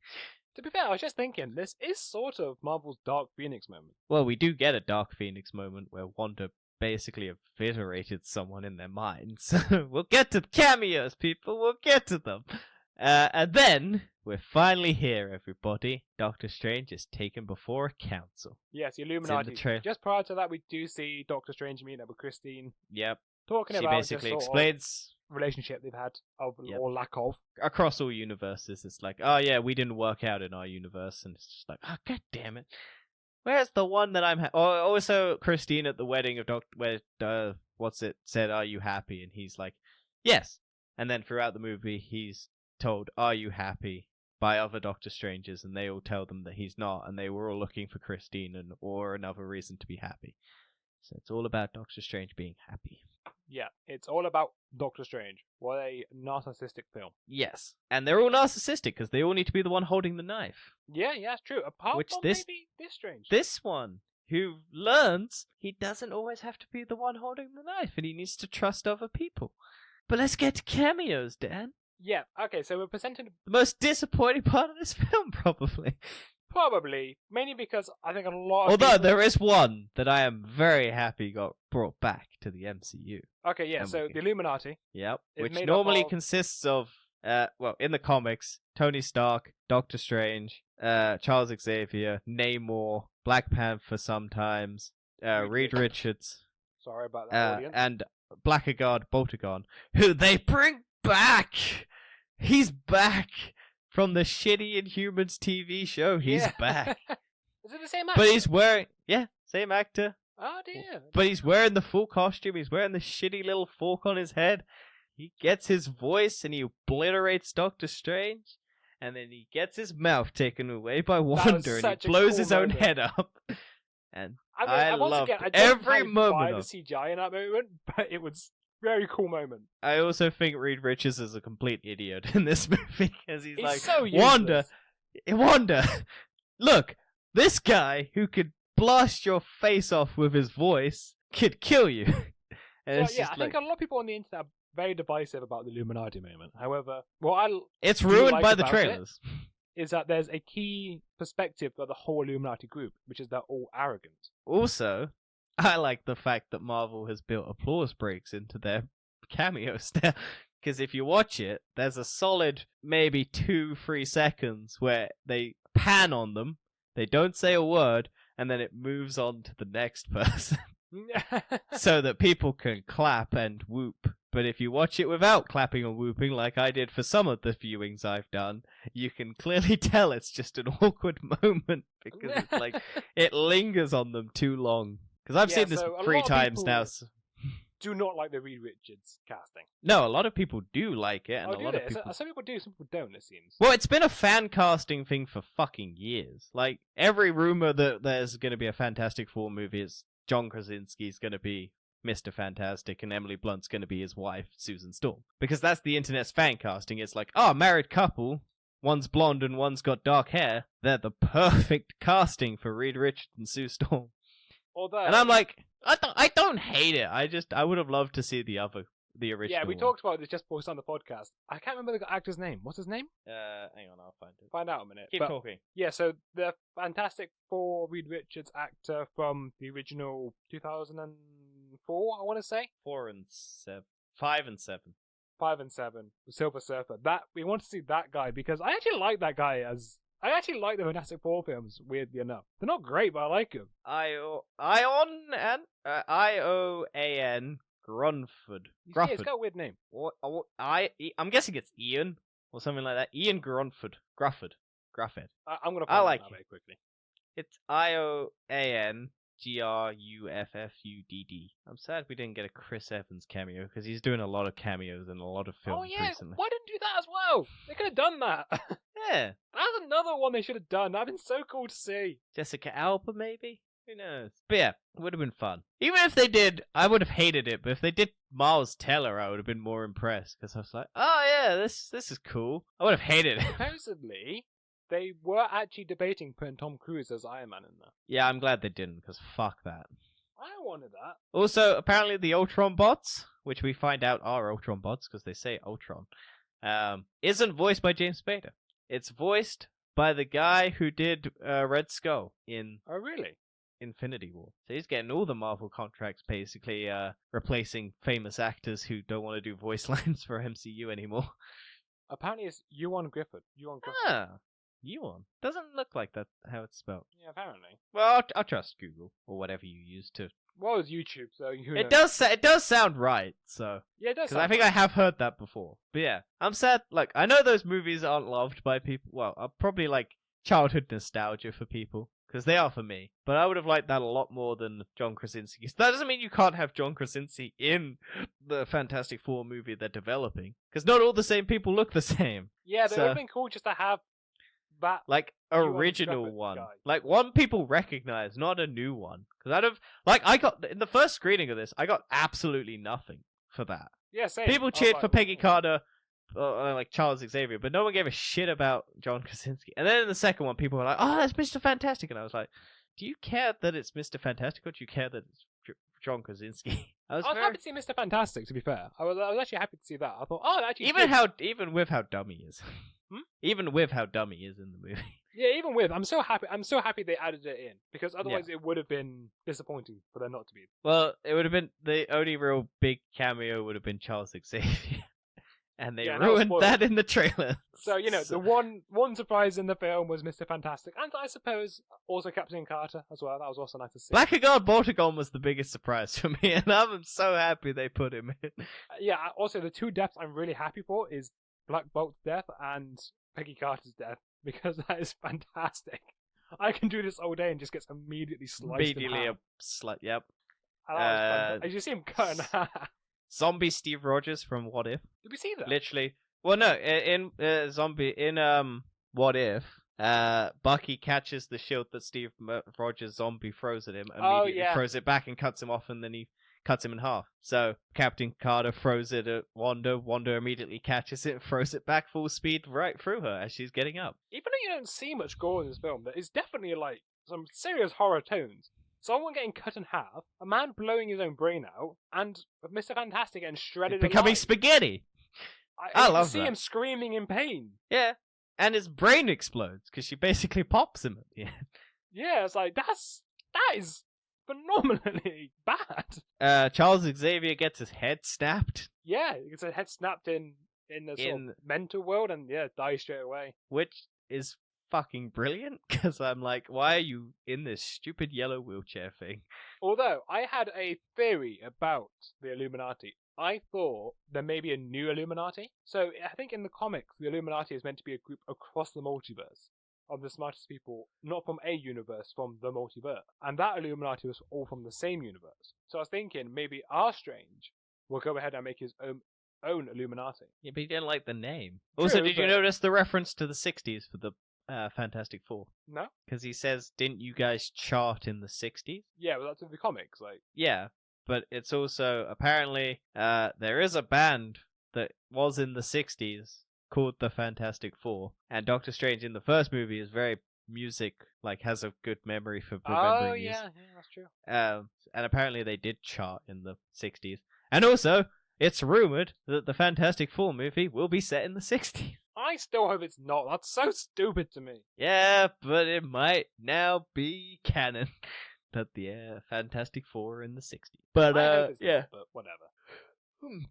To be fair, I was just thinking, this is sort of Marvel's Dark Phoenix moment. Well, we do get a Dark Phoenix moment where Wanda basically eviscerated someone in their minds. We'll get to the cameos, people, we'll get to them. And then, we're finally here, everybody. Doctor Strange is taken before a council. Yes, the Illuminati. Just prior to that, we do see Doctor Strange meeting up with Christine. Yep. Talking about basically just explains relationship they've had, or lack of. Across all universes, it's like, oh yeah, we didn't work out in our universe. And it's just like, oh, god damn it. Where's the one that I'm also, Christine at the wedding of said, are you happy? And he's like, yes. And then throughout the movie, he's told, are you happy? By other Doctor Strangers, and they all tell them that he's not, and they were all looking for Christine or another reason to be happy. So it's all about Doctor Strange being happy. Yeah, it's all about Doctor Strange. What a narcissistic film. Yes, and they're all narcissistic because they all need to be the one holding the knife. Yeah, it's true. Apart from maybe this Strange. This one, who learns he doesn't always have to be the one holding the knife, and he needs to trust other people. But let's get to cameos, Dan. Yeah, okay, so we're presenting the most disappointing part of this film, probably. Probably, mainly because I think a lot of Although there is one that I am very happy got brought back to the MCU. Okay, yeah, so the Illuminati. Yep, which normally consists of, in the comics, Tony Stark, Doctor Strange, Charles Xavier, Namor, Black Panther sometimes, Reed Richards. Sorry about that, audience. And Blackguard Boltagon, who they bring back! He's back! From the shitty Inhumans TV show, he's back. Is it the same actor? But he's wearing... Yeah, same actor. Oh, dear. But he's wearing the full costume, he's wearing the shitty little fork on his head. He gets his voice and he obliterates Doctor Strange. And then he gets his mouth taken away by Wanda and he blows his own head up. And I loved every moment of the CGI in that moment, but it was... very cool moment. I also think Reed Richards is a complete idiot in this movie because he's like, so Wanda, look, this guy who could blast your face off with his voice could kill you. And so, I think a lot of people on the internet are very divisive about the Illuminati moment. However, it's ruined by the trailers. Is that there's a key perspective for the whole Illuminati group, which is they're all arrogant. Also, I like the fact that Marvel has built applause breaks into their cameos now. Because if you watch it, there's a solid maybe 2-3 seconds where they pan on them, they don't say a word, and then it moves on to the next person. So that people can clap and whoop. But if you watch it without clapping or whooping, like I did for some of the viewings I've done, you can clearly tell it's just an awkward moment because it's like it lingers on them too long. Because I've seen this 3 times now. Do not like the Reed Richards casting. No, a lot of people do like it. And some people do, some people don't, it seems. Well, it's been a fan casting thing for fucking years. Like, every rumor that there's going to be a Fantastic Four movie is John Krasinski's going to be Mr. Fantastic and Emily Blunt's going to be his wife, Susan Storm. Because that's the internet's fan casting. It's like, married couple, one's blonde and one's got dark hair. They're the perfect casting for Reed Richards and Sue Storm. And I'm like, I don't hate it. I would have loved to see the original. Yeah, we talked about this just before we started the podcast. I can't remember the actor's name. What's his name? Hang on, I'll find it. Find out in a minute. Keep talking. Yeah, so the Fantastic Four Reed Richards actor from the original 2004, I want to say. 5 and 7. 5 and 7. 5 and 7. The Silver Surfer. We want to see that guy because I actually like that guy as... I actually like the Fantastic Four films, weirdly enough. They're not great, but I like them. Ioan Grunford. Yeah, it's got a weird name. I'm guessing it's Ian or something like that. Ian Grunford. Grufford. I'm gonna find it very quickly. It's Ioan Gruffud. I'm sad we didn't get a Chris Evans cameo because he's doing a lot of cameos in a lot of films recently. Why didn't do that as well? They could have done that. Yeah. That's another one they should have done. That'd been so cool to see. Jessica Alba, maybe? Who knows? But yeah, it would have been fun. Even if they did, I would have hated it. But if they did Miles Teller, I would have been more impressed because I was like, oh yeah, this is cool. I would have hated it. Supposedly, they were actually debating putting Tom Cruise as Iron Man in there. Yeah, I'm glad they didn't because fuck that. I wanted that. Also, apparently the Ultron bots, which we find out are Ultron bots because they say Ultron, isn't voiced by James Spader. It's voiced by the guy who did Red Skull in Oh, really? Infinity War. So he's getting all the Marvel contracts, basically replacing famous actors who don't want to do voice lines for MCU anymore. Apparently, it's Ewan Griffith. Ah, Ewan. Doesn't look like that how it's spelled. Yeah, apparently. Well, I'll trust Google or whatever you use to. Well, it's YouTube, so you know. It does sound right. So Yeah, it does. because I think I have heard that before. But yeah, I'm sad. Like I know those movies aren't loved by people. Well, are probably like childhood nostalgia for people because they are for me. But I would have liked that a lot more than John Krasinski. So that doesn't mean you can't have John Krasinski in the Fantastic Four movie they're developing because not all the same people look the same. Yeah, but it So- would have been cool just to have that. Like Ewan original Griffith one, guy. like one people recognize, not a new one. Because I'd have I got in the first screening of this, I got absolutely nothing for that. Yeah, same. People I was cheered like, for Peggy "Ooh." Carter, like Charles Xavier, but no one gave a shit about John Krasinski. And then in the second one, people were like, "Oh, that's Mr. Fantastic," and I was like, "Do you care that it's Mr. Fantastic, or do you care that it's John Krasinski?" I was happy to see Mr. Fantastic. To be fair, I was actually happy to see that. I thought, oh, that actually. even with how dumb he is, even with how dumb he is in the movie. Yeah, even with, I'm so happy they added it in because otherwise it would have been disappointing for them not to be. Well, it would have been the only real big cameo would have been Charles Xavier, and they Yeah, and that was ruined spoiled. that in the trailer. So the one surprise in the film was Mr. Fantastic, and I suppose also Captain Carter as well. That was also nice to see. Blackguard Baltagon was the biggest surprise for me, and I'm so happy they put him in. Yeah. Also, the two deaths I'm really happy for is Black Bolt's death and Peggy Carter's death because that is fantastic. I can do this all day and just gets immediately sliced in half. Yep. And that was fantastic. As you see him cut in half. Zombie Steve Rogers from What If. Did we see that? Literally. Well, no, in What If, Bucky catches the shield that Steve Rogers' zombie throws at him, immediately throws it back and cuts him off, and then he cuts him in half. So Captain Carter throws it at Wanda. Wanda immediately catches it, throws it back full speed right through her as she's getting up. Even though you don't see much gore in this film, there is definitely like some serious horror tones. Someone getting cut in half, a man blowing his own brain out, and Mr. Fantastic getting shredded Becoming alive. spaghetti. I love see that. him screaming in pain. Yeah. And his brain explodes because she basically pops him at the end. Yeah, it's like that is phenomenally bad. Charles Xavier gets his head snapped, Yeah, he gets a head snapped in the sort of mental world and dies straight away. which is fucking brilliant because I'm like, why are you in this stupid yellow wheelchair thing? Although I had a theory about the Illuminati. I thought there may be a new Illuminati. So I think in the comics, the Illuminati is meant to be a group across the multiverse of the smartest people, not from a universe, from the multiverse. And that Illuminati was all from the same universe. So I was thinking maybe R. Strange will go ahead and make his own Illuminati. Yeah, but you didn't like the name. True, Also, did you but- notice the reference to the 60s for the Fantastic Four? No? Because he says, didn't you guys chart in the 60s? Yeah, well, that's in the comics. Like, Yeah, but it's also, apparently, there is a band that was in the 60s called the Fantastic Four, and Doctor Strange in the first movie is very music, like, has a good memory for remembering music. yeah, that's true. And apparently they did chart in the 60s. And also, it's rumored that the Fantastic Four movie will be set in the 60s. I still hope it's not. That's so stupid to me. Yeah, but it might now be canon that the Fantastic Four are in the 60s. But, I hope it's yeah. not, but whatever.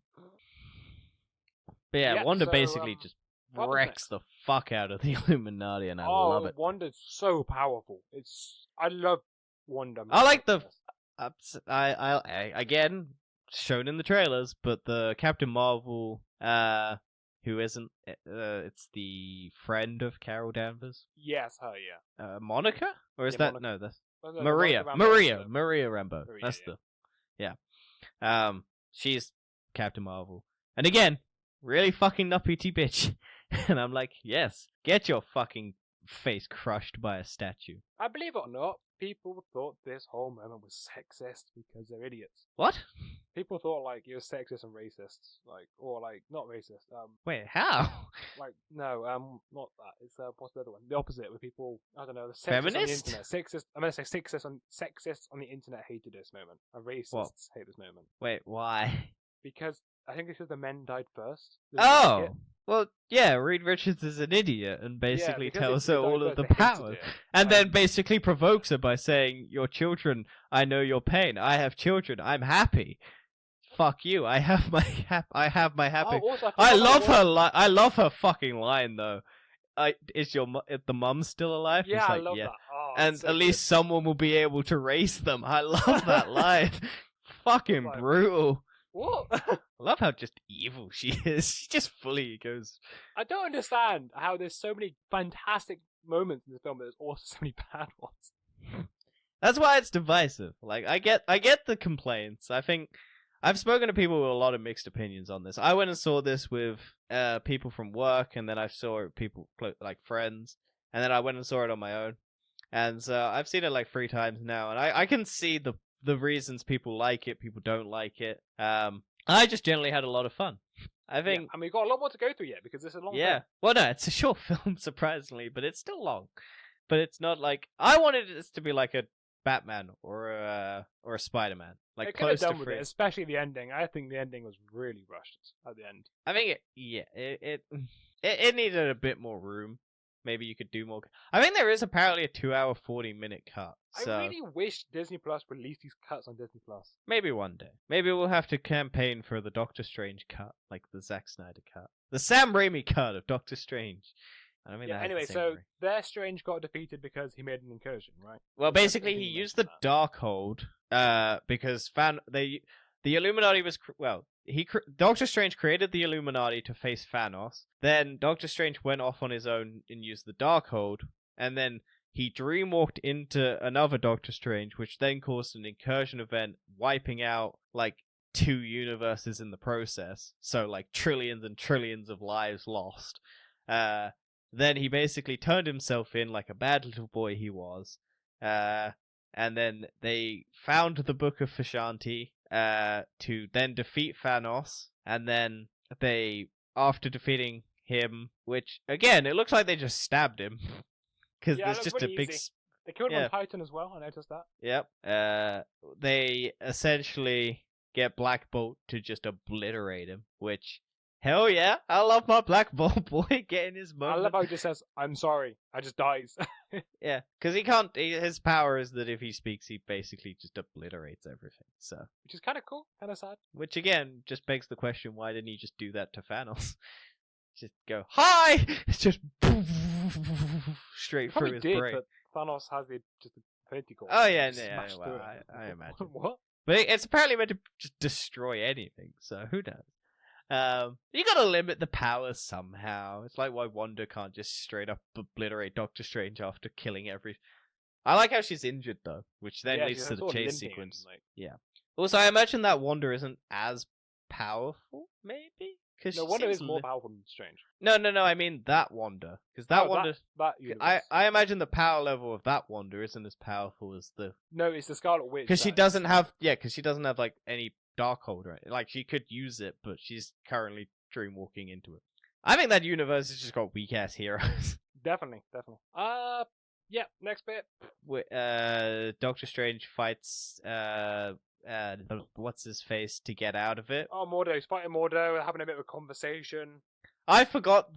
But yeah, Yeah, Wanda so, basically just what was wrecks the fuck out of the Illuminati, and I love it. Wanda's so powerful. I love Wanda. I like the I again shown in the trailers, but the Captain Marvel, who isn't, it's the friend of Carol Danvers, Yes, her, yeah. Monica, or is Yeah, that Monica. no? That's Oh, no, Maria, Monica Rambeau is Maria, the- Maria Rambeau. Maria, That's yeah. the, yeah. She's Captain Marvel, and again, really fucking uppity bitch. And I'm like, yes, get your fucking face crushed by a statue. I believe it or not, people thought this whole moment was sexist because they're idiots. What? People thought like it was sexist and racist, like or like not racist. Wait, how? Like no, not that. It's what's the other one? The opposite. With people, I don't know, the sexist Feminist? on the internet, sexist. I'm gonna say sexist on the internet hated this moment, and racists hate this moment. Wait, why? Because I think it's because the men died first. Oh! Well, yeah, Reed Richards is an idiot and basically tells her all of the power. And then basically provokes her by saying, your children, I know your pain. I have children. I'm happy. Fuck you. I have my happy. Oh, also, I love her I love her fucking line though. Is the mum still alive? Yeah, like, I love yeah. that. Oh, And so at least someone will be able to raise them. I love that line. Fucking Like, brutal. what? I love how just evil she is. She just fully goes. I don't understand how there's so many fantastic moments in this film, but there's also so many bad ones. That's why it's divisive. Like I get the complaints. I think I've spoken to people with a lot of mixed opinions on this. I went and saw this with people from work, and then I saw people like friends, and then I went and saw it on my own. And so I've seen it like 3 times now, and I can see the reasons people like it, people don't like it. I just generally had a lot of fun. I think. Yeah, and we've got a lot more to go through yet because it's a long film. Well, no, it's a short film, surprisingly, but it's still long. But it's not like I wanted this to be like a Batman or a Spider-Man, like They could have close done to with free. it, especially the ending. I think the ending was really rushed at the end. I think it needed a bit more room. Maybe you could do more. I think there is apparently a 2-hour 40-minute cut. So I really wish Disney Plus released these cuts on Disney Plus. maybe one day. Maybe we'll have to campaign for the Doctor Strange cut, like the Zack Snyder cut, the Sam Raimi cut of Doctor Strange. I mean, Yeah, anyway, so their Strange got defeated because he made an incursion, right? Well, basically, he used the Darkhold, because the Illuminati was Doctor Strange created the Illuminati to face Thanos. Then Doctor Strange went off on his own and used the Darkhold, and then he dreamwalked into another Doctor Strange, which then caused an incursion event, wiping out like 2 universes in the process. So like trillions and trillions of lives lost. Then he basically turned himself in like a bad little boy he was. And then they found the Book of Vishanti to then defeat Thanos. And then they, after defeating him, which, again, it looks like they just stabbed him. Because there's just a big... They killed him on Titan as well, I noticed that. Yep. They essentially get Black Bolt to just obliterate him, which... Hell yeah, I love my Black Bolt boy getting his moment. I love how he just says, I'm sorry, I just dies. Yeah, because he can't, his power is that if he speaks, he basically just obliterates everything, so. Which is kind of cool, kind of sad. Which again, just begs the question, why didn't he just do that to Thanos? Just go, hi! It's just straight through his brain. But Thanos has just a Infinity Core. Oh yeah, well, I imagine. What? But it's apparently meant to just destroy anything, so who knows? You gotta limit the powers somehow. It's like why Wanda can't just straight up obliterate Doctor Strange after killing every... I like how she's injured though, which then leads to the chase sequence. Yeah. Also, I imagine that Wanda isn't as powerful, maybe? No, Wanda is more powerful than Strange. No, I mean that Wanda. Because that Wanda... I imagine the power level of that Wanda isn't as powerful as the... No, it's the Scarlet Witch. Because she doesn't have... Yeah, because she doesn't have, like, any Darkhold, right? Like, she could use it, but she's currently dreamwalking into it. I think that universe has just got weak-ass heroes. Definitely. Yeah, next bit. Doctor Strange fights, what's his face to get out of it. Oh, Mordo. He's fighting Mordo, having a bit of a conversation. I forgot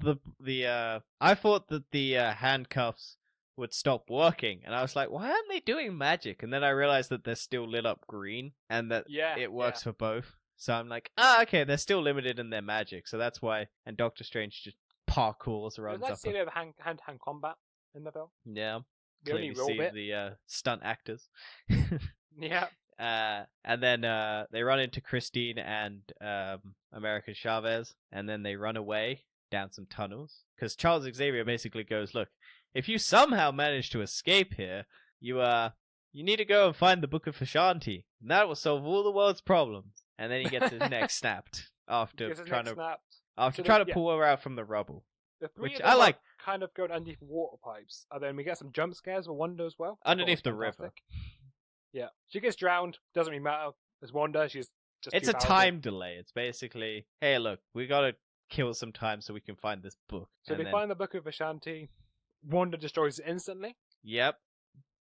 I thought that the handcuffs would stop working, and I was like, why aren't they doing magic? And then I realized that they're still lit up green, and that it works for both. So I'm like, okay, they're still limited in their magic, so that's why. And Doctor Strange just parkours around. Let's see a bit of hand-to-hand combat in the film. Yeah, the only real see bit. The stunt actors. Yeah. And then they run into Christine and America Chavez, and then they run away down some tunnels. Because Charles Xavier basically goes, look, if you somehow manage to escape here, you need to go and find the Book of Vishanti, and that will solve all the world's problems. And then he gets his neck snapped after trying to pull her out from the rubble. The three which of I them like. kind of going underneath water pipes, and then we get some jump scares with Wanda as well. Underneath That the was river. fantastic. Yeah, she gets drowned. Doesn't really matter. It's Wanda. She's just. It's too a powerful. time delay. It's basically, hey, look, we gotta kill some time so we can find this book. So they find the Book of Ashanti. Wanda destroys it instantly. Yep.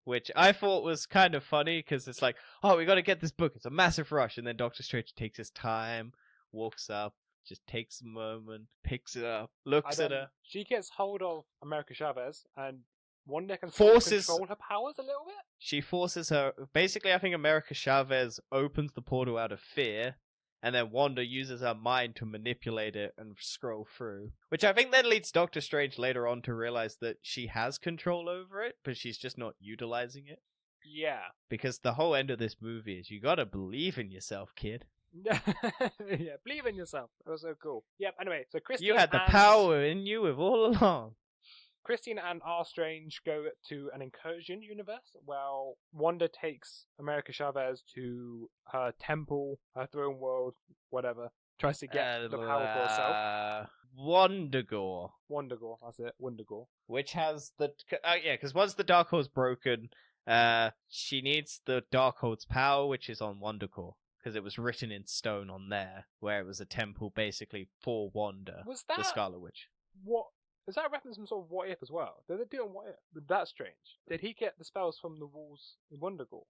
Which I thought was kind of funny because it's like, oh, we gotta get this book. It's a massive rush, and then Doctor Strange takes his time, walks up, just takes a moment, picks it up, looks at her. She gets hold of America Chavez, and Wanda can Forces- control her powers a little bit. She forces her. Basically, I think America Chavez opens the portal out of fear, and then Wanda uses her mind to manipulate it and scroll through. Which I think then leads Doctor Strange later on to realize that she has control over it, but she's just not utilizing it. Yeah. Because the whole end of this movie is you gotta believe in yourself, kid. Yeah, believe in yourself. That was so cool. Yep, anyway, so Christine You had the power in you all along. Christine and R. Strange go to an incursion universe while Wanda takes America Chavez to her temple, her throne world, whatever. Tries to get the power for herself. Wondagore. Wondagore, that's it. Wondagore. Which has the... because once the Darkhold's broken, she needs the Darkhold's power, which is on Wondagore. Because it was written in stone on there, where it was a temple basically for Wanda, Was that the Scarlet Witch. what? Is that a reference to some sort of What If as well? Did they do it on What If? That's strange. Did he get the spells from the walls in Wondagore?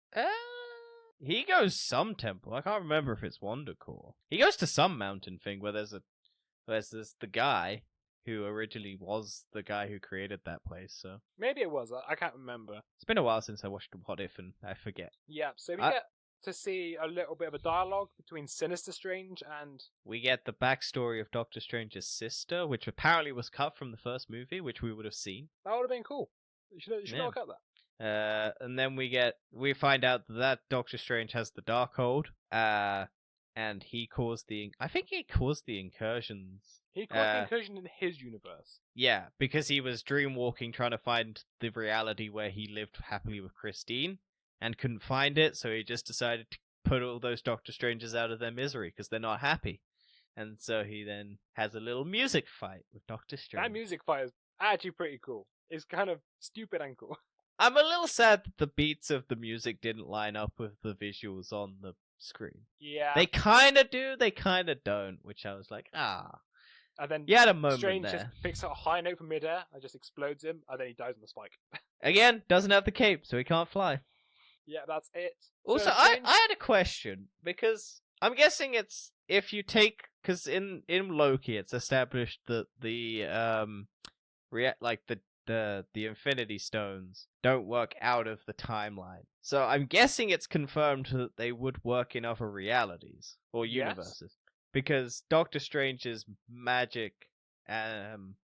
He goes some temple. I can't remember if it's Wondagore. He goes to some mountain thing where there's the guy who originally was the guy who created that place. So Maybe it was. I can't remember. it's been a while since I watched What If, and I forget. Yeah, so we get to see a little bit of a dialogue between Sinister Strange and... We get the backstory of Doctor Strange's sister, which apparently was cut from the first movie, which we would have seen. That would have been cool. You should not cut that. And then we find out that Doctor Strange has the Darkhold, and he caused I think he caused the incursions. He caused the incursion in his universe. Yeah, because he was dreamwalking trying to find the reality where he lived happily with Christine, and couldn't find it, so he just decided to put all those Doctor Strangers out of their misery, because they're not happy. And so he then has a little music fight with Doctor Strange. That music fight is actually pretty cool. It's kind of stupid and cool. I'm a little sad that the beats of the music didn't line up with the visuals on the screen. Yeah. They kind of do, they kind of don't, which I was like, And then you had a moment Strange there. just picks up a high note from midair and just explodes him, and then he dies on the spike. Again, doesn't have the cape, so he can't fly. Yeah, that's it. Also, So I Strange- had a question, because I'm guessing it's if you take, because in Loki it's established that the Infinity Stones don't work out of the timeline. So I'm guessing it's confirmed that they would work in other realities or Yes. universes, because Doctor Strange's magic,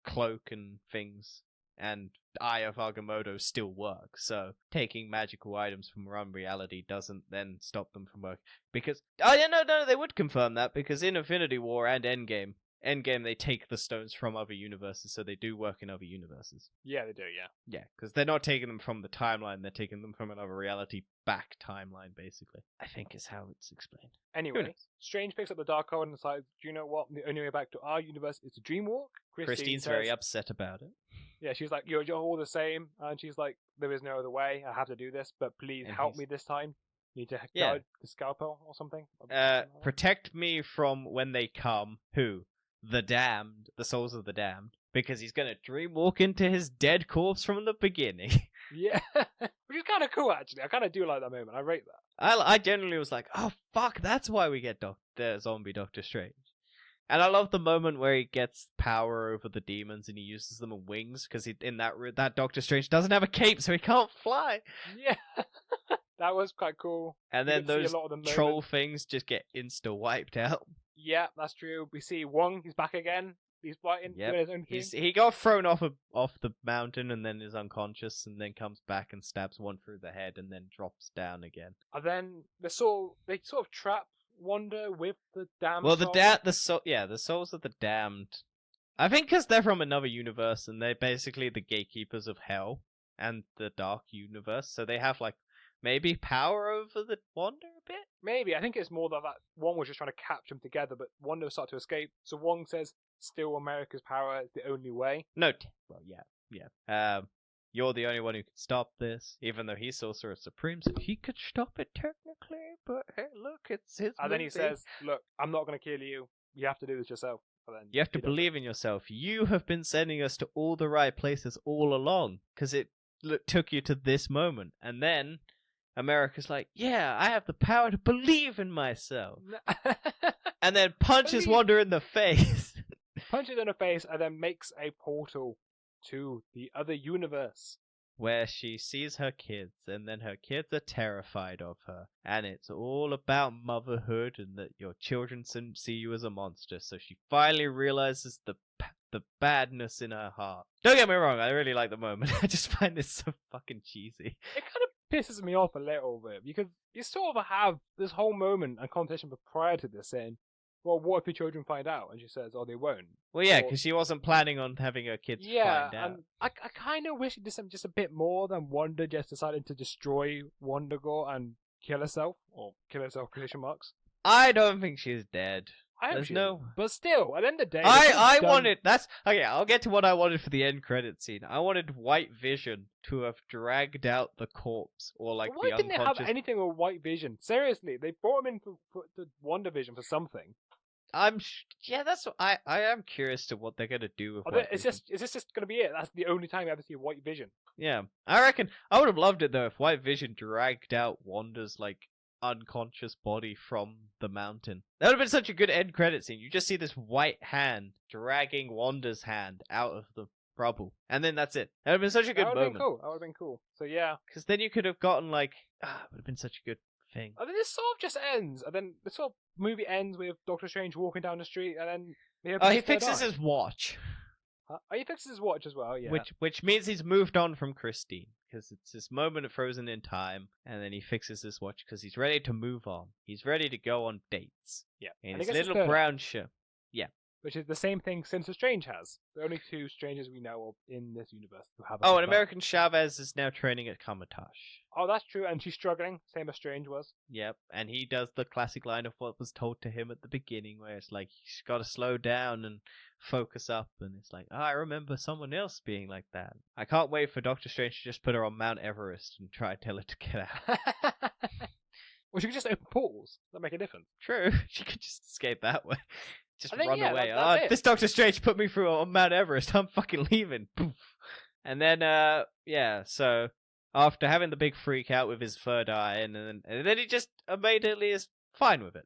cloak and things, and Eye of Agamotto still work, so taking magical items from one reality doesn't then stop them from working. Because no, they would confirm that, because in Infinity War and Endgame they take the stones from other universes, so they do work in other universes. Yeah, they do, yeah. Yeah, because they're not taking them from the timeline, they're taking them from another reality back timeline, basically. I think is how it's explained. Anyway, Strange picks up the Darkhold and decides, do you know what? The only way back to our universe is to dreamwalk. Christine's says, very upset about it. Yeah, she's like, you're all the same. And she's like, there is no other way. I have to do this, but please And help he's- me this time. You need to Yeah. guard the scalpel or something. Protect me from when they come. Who? The damned. The souls of the damned. Because he's gonna dreamwalk into his dead corpse from the beginning. Yeah, which is kind of cool, actually. I kind of do like that moment. I rate that. I generally was like, oh fuck, that's why we get the zombie Doctor Strange. And I love the moment where he gets power over the demons and he uses them on wings, because in that Doctor Strange doesn't have a cape, so he can't fly. Yeah, that was quite cool. And You then could see a those lot of the troll moments. things just get insta wiped out. Yeah, that's true. We see Wong. He's back again. He's fighting, Yep. doing his own thing. He got thrown off the mountain and then is unconscious, and then comes back and stabs one through the head and then drops down again. And then they sort of trap Wanda with the damn. Well, soul. the souls of the damned. I think because they're from another universe and they're basically the gatekeepers of hell and the dark universe, so they have like maybe power over the Wanda a bit. Maybe I think it's more that Wong was just trying to capture them together, but Wanda started to escape. So Wong says, "Still, America's power is the only way." No, well, yeah. You're the only one who can stop this, even though he's Sorcerer Supreme, so he could stop it technically, but hey, look, it's his And movie. then he says, "Look, I'm not going to kill you. You have to do this yourself." And then You have to he does it. believe in yourself. You have been sending us to all the right places all along, because it took you to this moment. And then America's like, yeah, I have the power to believe in myself. And then punches Wanda in the face. Punches in the face and then makes a portal to the other universe. Where she sees her kids, and then her kids are terrified of her. And it's all about motherhood and that your children see you as a monster. So she finally realizes the badness in her heart. Don't get me wrong, I really like the moment. I just find this so fucking cheesy. It kind of pisses me off a little bit, because you sort of have this whole moment and conversation prior to this saying, well, what if your children find out? And she says, oh, they won't. Well, yeah, because she wasn't planning on having her kids find out. And I kind of wish it did something just a bit more than Wanda just deciding to destroy Wondergore and kill herself, or kill herself, quotation marks. I don't think she's dead. There's no, but still, at the end of the day, I wanted I'll get to what I wanted for the end credit scene. I wanted White Vision to have dragged out the corpse, or like why the didn't unconscious. they have anything with White Vision? Seriously, they brought him in for the WandaVision for something. That's what I am curious to what they're gonna do with White Vision. Is this just gonna be it? That's the only time you ever see White Vision. Yeah, I reckon I would have loved it though if White Vision dragged out Wanda's like unconscious body from the mountain. That would have been such a good end credit scene. You just see this white hand dragging Wanda's hand out of the rubble, and then that's it. That would have been such a good moment. That would have been cool. So yeah, because then you could have gotten like, it would have been such a good thing. And then this sort of just ends, and then the sort of movie ends with Doctor Strange walking down the street, and then he fixes his watch. He fixes his watch as well, yeah. Which means he's moved on from Christine, because it's this moment of frozen in time, and then he fixes his watch because he's ready to move on. He's ready to go on dates. Yeah. In his little brown shirt. Yeah. Which is the same thing Sinister Strange has. The only two strangers we know of in this universe who have and American Chavez is now training at Kamatash. Oh, that's true, and she's struggling, same as Strange was. Yep, and he does the classic line of what was told to him at the beginning, where it's like, he's got to slow down and focus up, and it's like, I remember someone else being like that. I can't wait for Doctor Strange to just put her on Mount Everest and try to tell her to get out. Well, she could just open portals. That'd make a difference. True, she could just escape that way. Just then, run away. That's this Doctor Strange put me through on Mount Everest. I'm fucking leaving. Poof. And then, so after having the big freak out with his third eye, and then he just immediately is fine with it.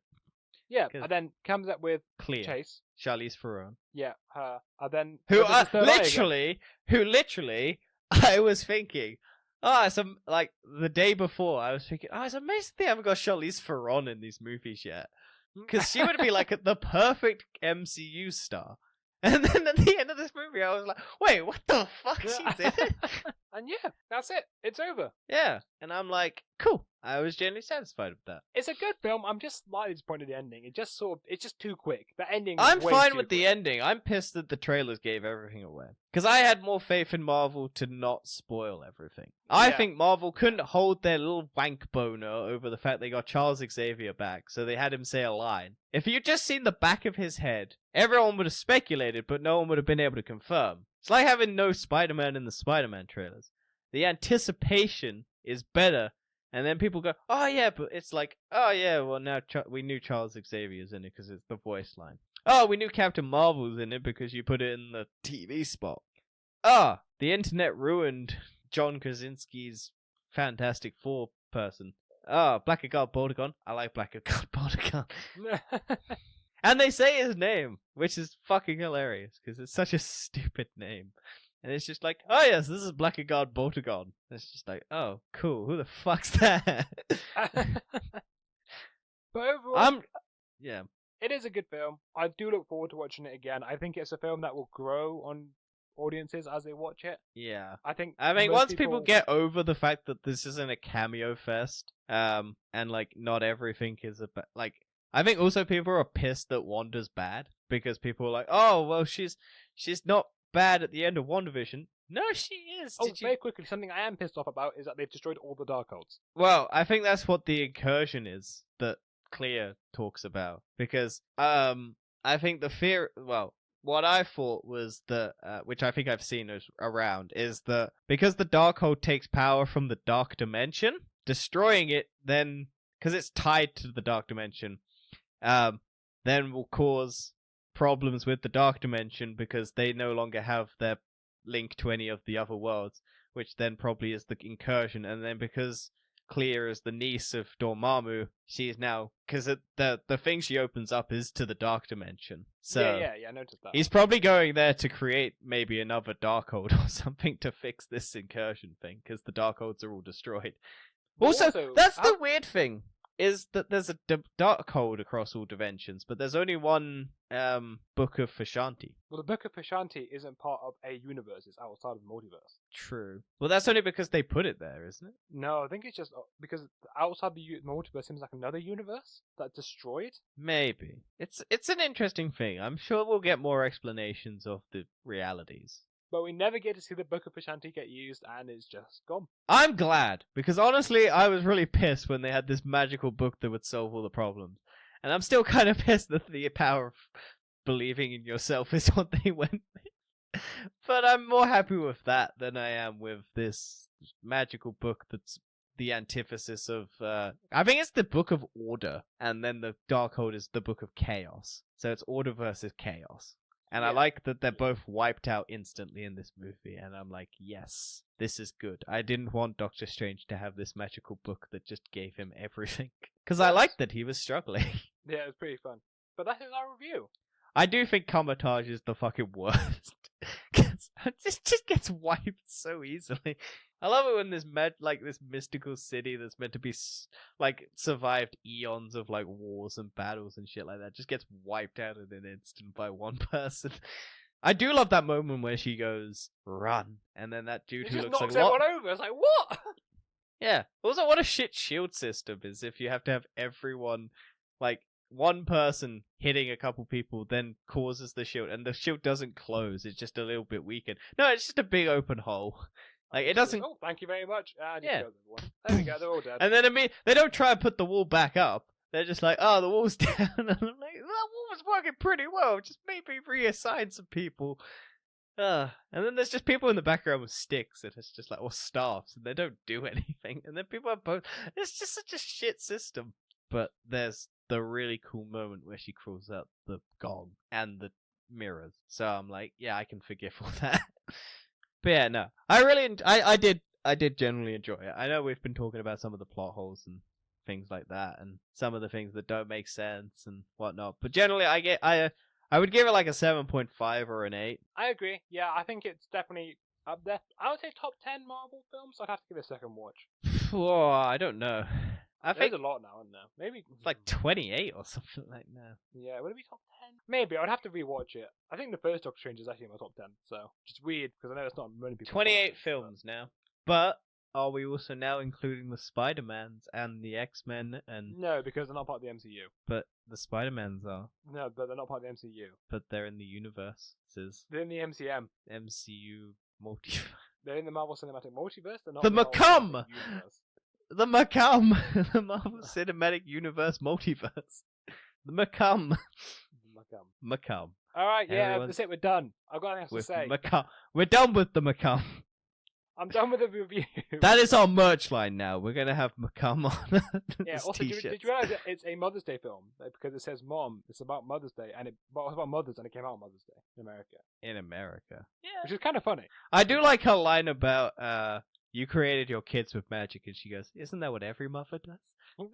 Yeah, and then comes up with Clea. Chase. Charlize Theron. Yeah, her. And then who literally, I was thinking, like the day before, I was thinking, it's amazing they haven't got Charlize Theron in these movies yet. Because she would be like the perfect MCU star. And then at the end of this movie, I was like, wait, what the fuck? She's in it? And yeah, that's it. It's over. Yeah. And I'm like, cool. I was genuinely satisfied with that. It's a good film. I'm just slightly disappointed in the ending. It's just too quick. The ending I'm fine with quick. the ending. I'm pissed that the trailers gave everything away. Because I had more faith in Marvel to not spoil everything. I think Marvel couldn't hold their little wank boner over the fact they got Charles Xavier back, so they had him say a line. If you'd just seen the back of his head, everyone would have speculated, but no one would have been able to confirm. It's like having no Spider-Man in the Spider-Man trailers. The anticipation is better, and then people go, oh yeah, but it's like, oh yeah, well now we knew Charles Xavier's in it because it's the voice line. Oh, we knew Captain Marvel's in it because you put it in the TV spot. The internet ruined John Krasinski's Fantastic Four person. Blackguard Bordegon. I like Blackguard Bordegon. And they say his name, which is fucking hilarious because it's such a stupid name. And it's just like, oh yes, this is Blackguard Bordegon. And it's just like, oh, cool. Who the fuck's that? But overall, yeah. It is a good film. I do look forward to watching it again. I think it's a film that will grow on audiences as they watch it. Yeah. I mean, once people get over the fact that this isn't a cameo fest, and like not everything is about, like, I think also people are pissed that Wanda's bad because people are like, oh well, she's not bad at the end of WandaVision. No, she is. Very quickly, something I am pissed off about is that they've destroyed all the Darkholds. Well, I think that's what the incursion is that Clea talks about, because I think the fear, what I thought was that, which I think I've seen around, is that because the Darkhold takes power from the Dark Dimension, destroying it then, because it's tied to the Dark Dimension, then will cause problems with the Dark Dimension because they no longer have their link to any of the other worlds, which then probably is the incursion. And then because Clea is the niece of Dormammu, she is now, because the thing she opens up is to the Dark Dimension. So yeah, I noticed that. he's probably going there to create maybe another Darkhold or something to fix this incursion thing, because the Darkholds are all destroyed. Also, that's the weird thing, is that there's a Darkhold across all dimensions, but there's only one Book of Vishanti. Well, the Book of Vishanti isn't part of a universe, it's outside of the multiverse. True. Well, that's only because they put it there, isn't it? No, I think it's just because outside the multiverse seems like another universe that destroyed. Maybe. It's an interesting thing. I'm sure we'll get more explanations of the realities. But we never get to see the Book of Vishanti get used, and it's just gone. I'm glad, because honestly, I was really pissed when they had this magical book that would solve all the problems. And I'm still kind of pissed that the power of believing in yourself is what they went with. But I'm more happy with that than I am with this magical book that's the antithesis of... I think it's the Book of Order, and then the Darkhold is the Book of Chaos. So it's Order versus Chaos. And I like that they're both wiped out instantly in this movie, and I'm like, yes, this is good. I didn't want Doctor Strange to have this magical book that just gave him everything. Because I liked that he was struggling. Yeah, it was pretty fun. But that is our review. I do think Comatage is the fucking worst. Because it just gets wiped so easily. I love it when this this mystical city that's meant to be survived eons of wars and battles and shit like that just gets wiped out in an instant by one person. I do love that moment where she goes run, and then that dude who looks like knocks everyone over. It's like, what? Yeah. Also, what a shit shield system is if you have to have everyone one person hitting a couple people then causes the shield, and the shield doesn't close. It's just a little bit weakened. No, it's just a big open hole. It doesn't. Oh, thank you very much. And yeah. There we go. They're all dead. And then they don't try and put the wall back up. They're just like, oh, the wall's down. And I'm like, that wall was working pretty well. Just maybe reassign some people. And then there's just people in the background with sticks, and it's just or staffs, and they don't do anything. And then people have both. It's just such a shit system. But there's the really cool moment where she crawls out the gong and the mirrors. So I'm like, yeah, I can forgive all that. But yeah, no, I did generally enjoy it. I know we've been talking about some of the plot holes and things like that, and some of the things that don't make sense and whatnot. But generally, I would give it a 7.5 or an 8. I agree. Yeah, I think it's definitely up there. I would say top 10 Marvel films. I'd have to give it a second watch. Oh, I don't know. I think there's a lot now, isn't there? Maybe it's 28 or something like that. Yeah, would it be top 10? Maybe. I'd have to rewatch it. I think the first Doctor Strange is actually in my top 10, so which is weird because I know it's not many people. 28 films now, but are we also now including the Spider-Mans and the X-Men and? No, because they're not part of the MCU. But the Spider-Mans are. No, but they're not part of the MCU. But they're in the universes. They're in the MCM. MCU multiverse. They're in the Marvel Cinematic Multiverse. They're not the in the Macum. The Macum, the Marvel Cinematic Universe Multiverse. The Macum. Macum. Alright, yeah, that's it, we're done. I've got nothing else to say. Macum. We're done with the Macum. I'm done with the review. That is our merch line now. We're going to have Macum on yeah, also, did you realize that it's a Mother's Day film? Because it says Mom, it's about Mother's Day, and it's about mothers, and it came out on Mother's Day in America. In America. Yeah. Which is kind of funny. I do like her line about, you created your kids with magic, and she goes, isn't that what every mother does?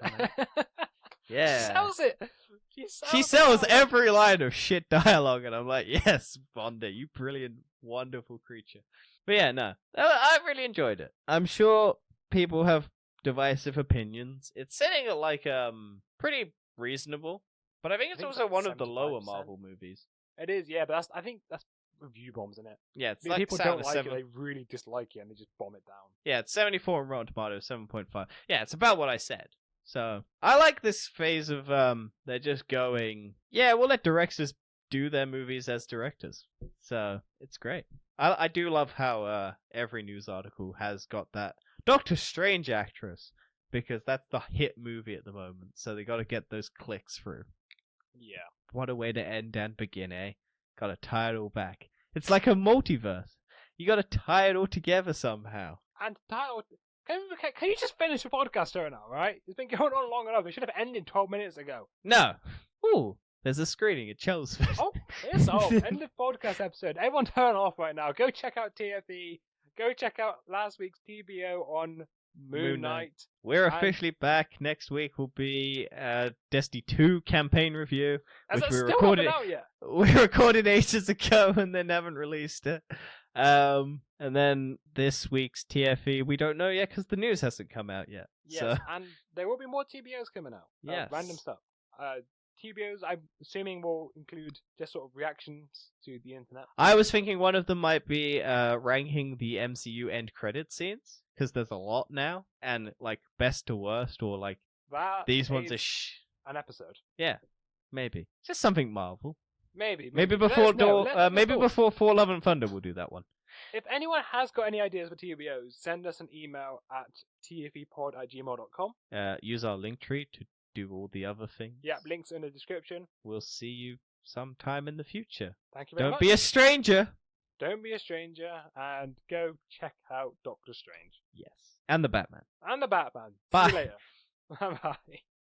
Yeah. She sells it. She sells every line of shit dialogue, and I'm like, yes, Vonda, you brilliant, wonderful creature. But yeah, no, I really enjoyed it. I'm sure people have divisive opinions. It's sitting at pretty reasonable, but I think it's also one of the lower Marvel movies. It is, yeah, but I think that's review bombs, isn't it? Yeah, it's people don't like it, they really dislike it, and they just bomb it down. Yeah, it's 74 on Rotten Tomatoes, 7.5. Yeah, it's about what I said. So I like this phase of they're just going, yeah, we'll let directors do their movies as directors. So it's great. I do love how every news article has got that Doctor Strange actress, because that's the hit movie at the moment. So they got to get those clicks through. Yeah. What a way to end and begin, eh? Gotta tie it all back. It's like a multiverse. You gotta tie it all together somehow. And title. Can you just finish the podcast right now, right? It's been going on long enough. It should have ended 12 minutes ago. No. Ooh, there's a screening at Chelmsford. Oh, it's off. End of podcast episode. Everyone turn off right now. Go check out TFE. Go check out last week's TBO on Moon Knight. We're officially back. Next week will be Destiny 2 campaign review, Has which it we still recorded. not been out yet? We recorded ages ago and then haven't released it. And then this week's TFE, we don't know yet because the news hasn't come out yet. Yes, So, and there will be more TBOs coming out. Yes. Random stuff. TBOs, I'm assuming, will include just sort of reactions to the internet. I was thinking one of them might be ranking the MCU end credit scenes because there's a lot now, and like best to worst, or like these ones are an episode. Yeah, maybe just something Marvel. Maybe before before Thor: Love and Thunder, we'll do that one. If anyone has got any ideas for TBOs, send us an email at tfepod@gmail.com. Use our link tree to do all the other things. Yep, links in the description. We'll see you sometime in the future. Thank you very much. Don't be a stranger. Don't be a stranger, and go check out Doctor Strange. Yes. And the Batman. And the Batman. Bye. See you later. Bye.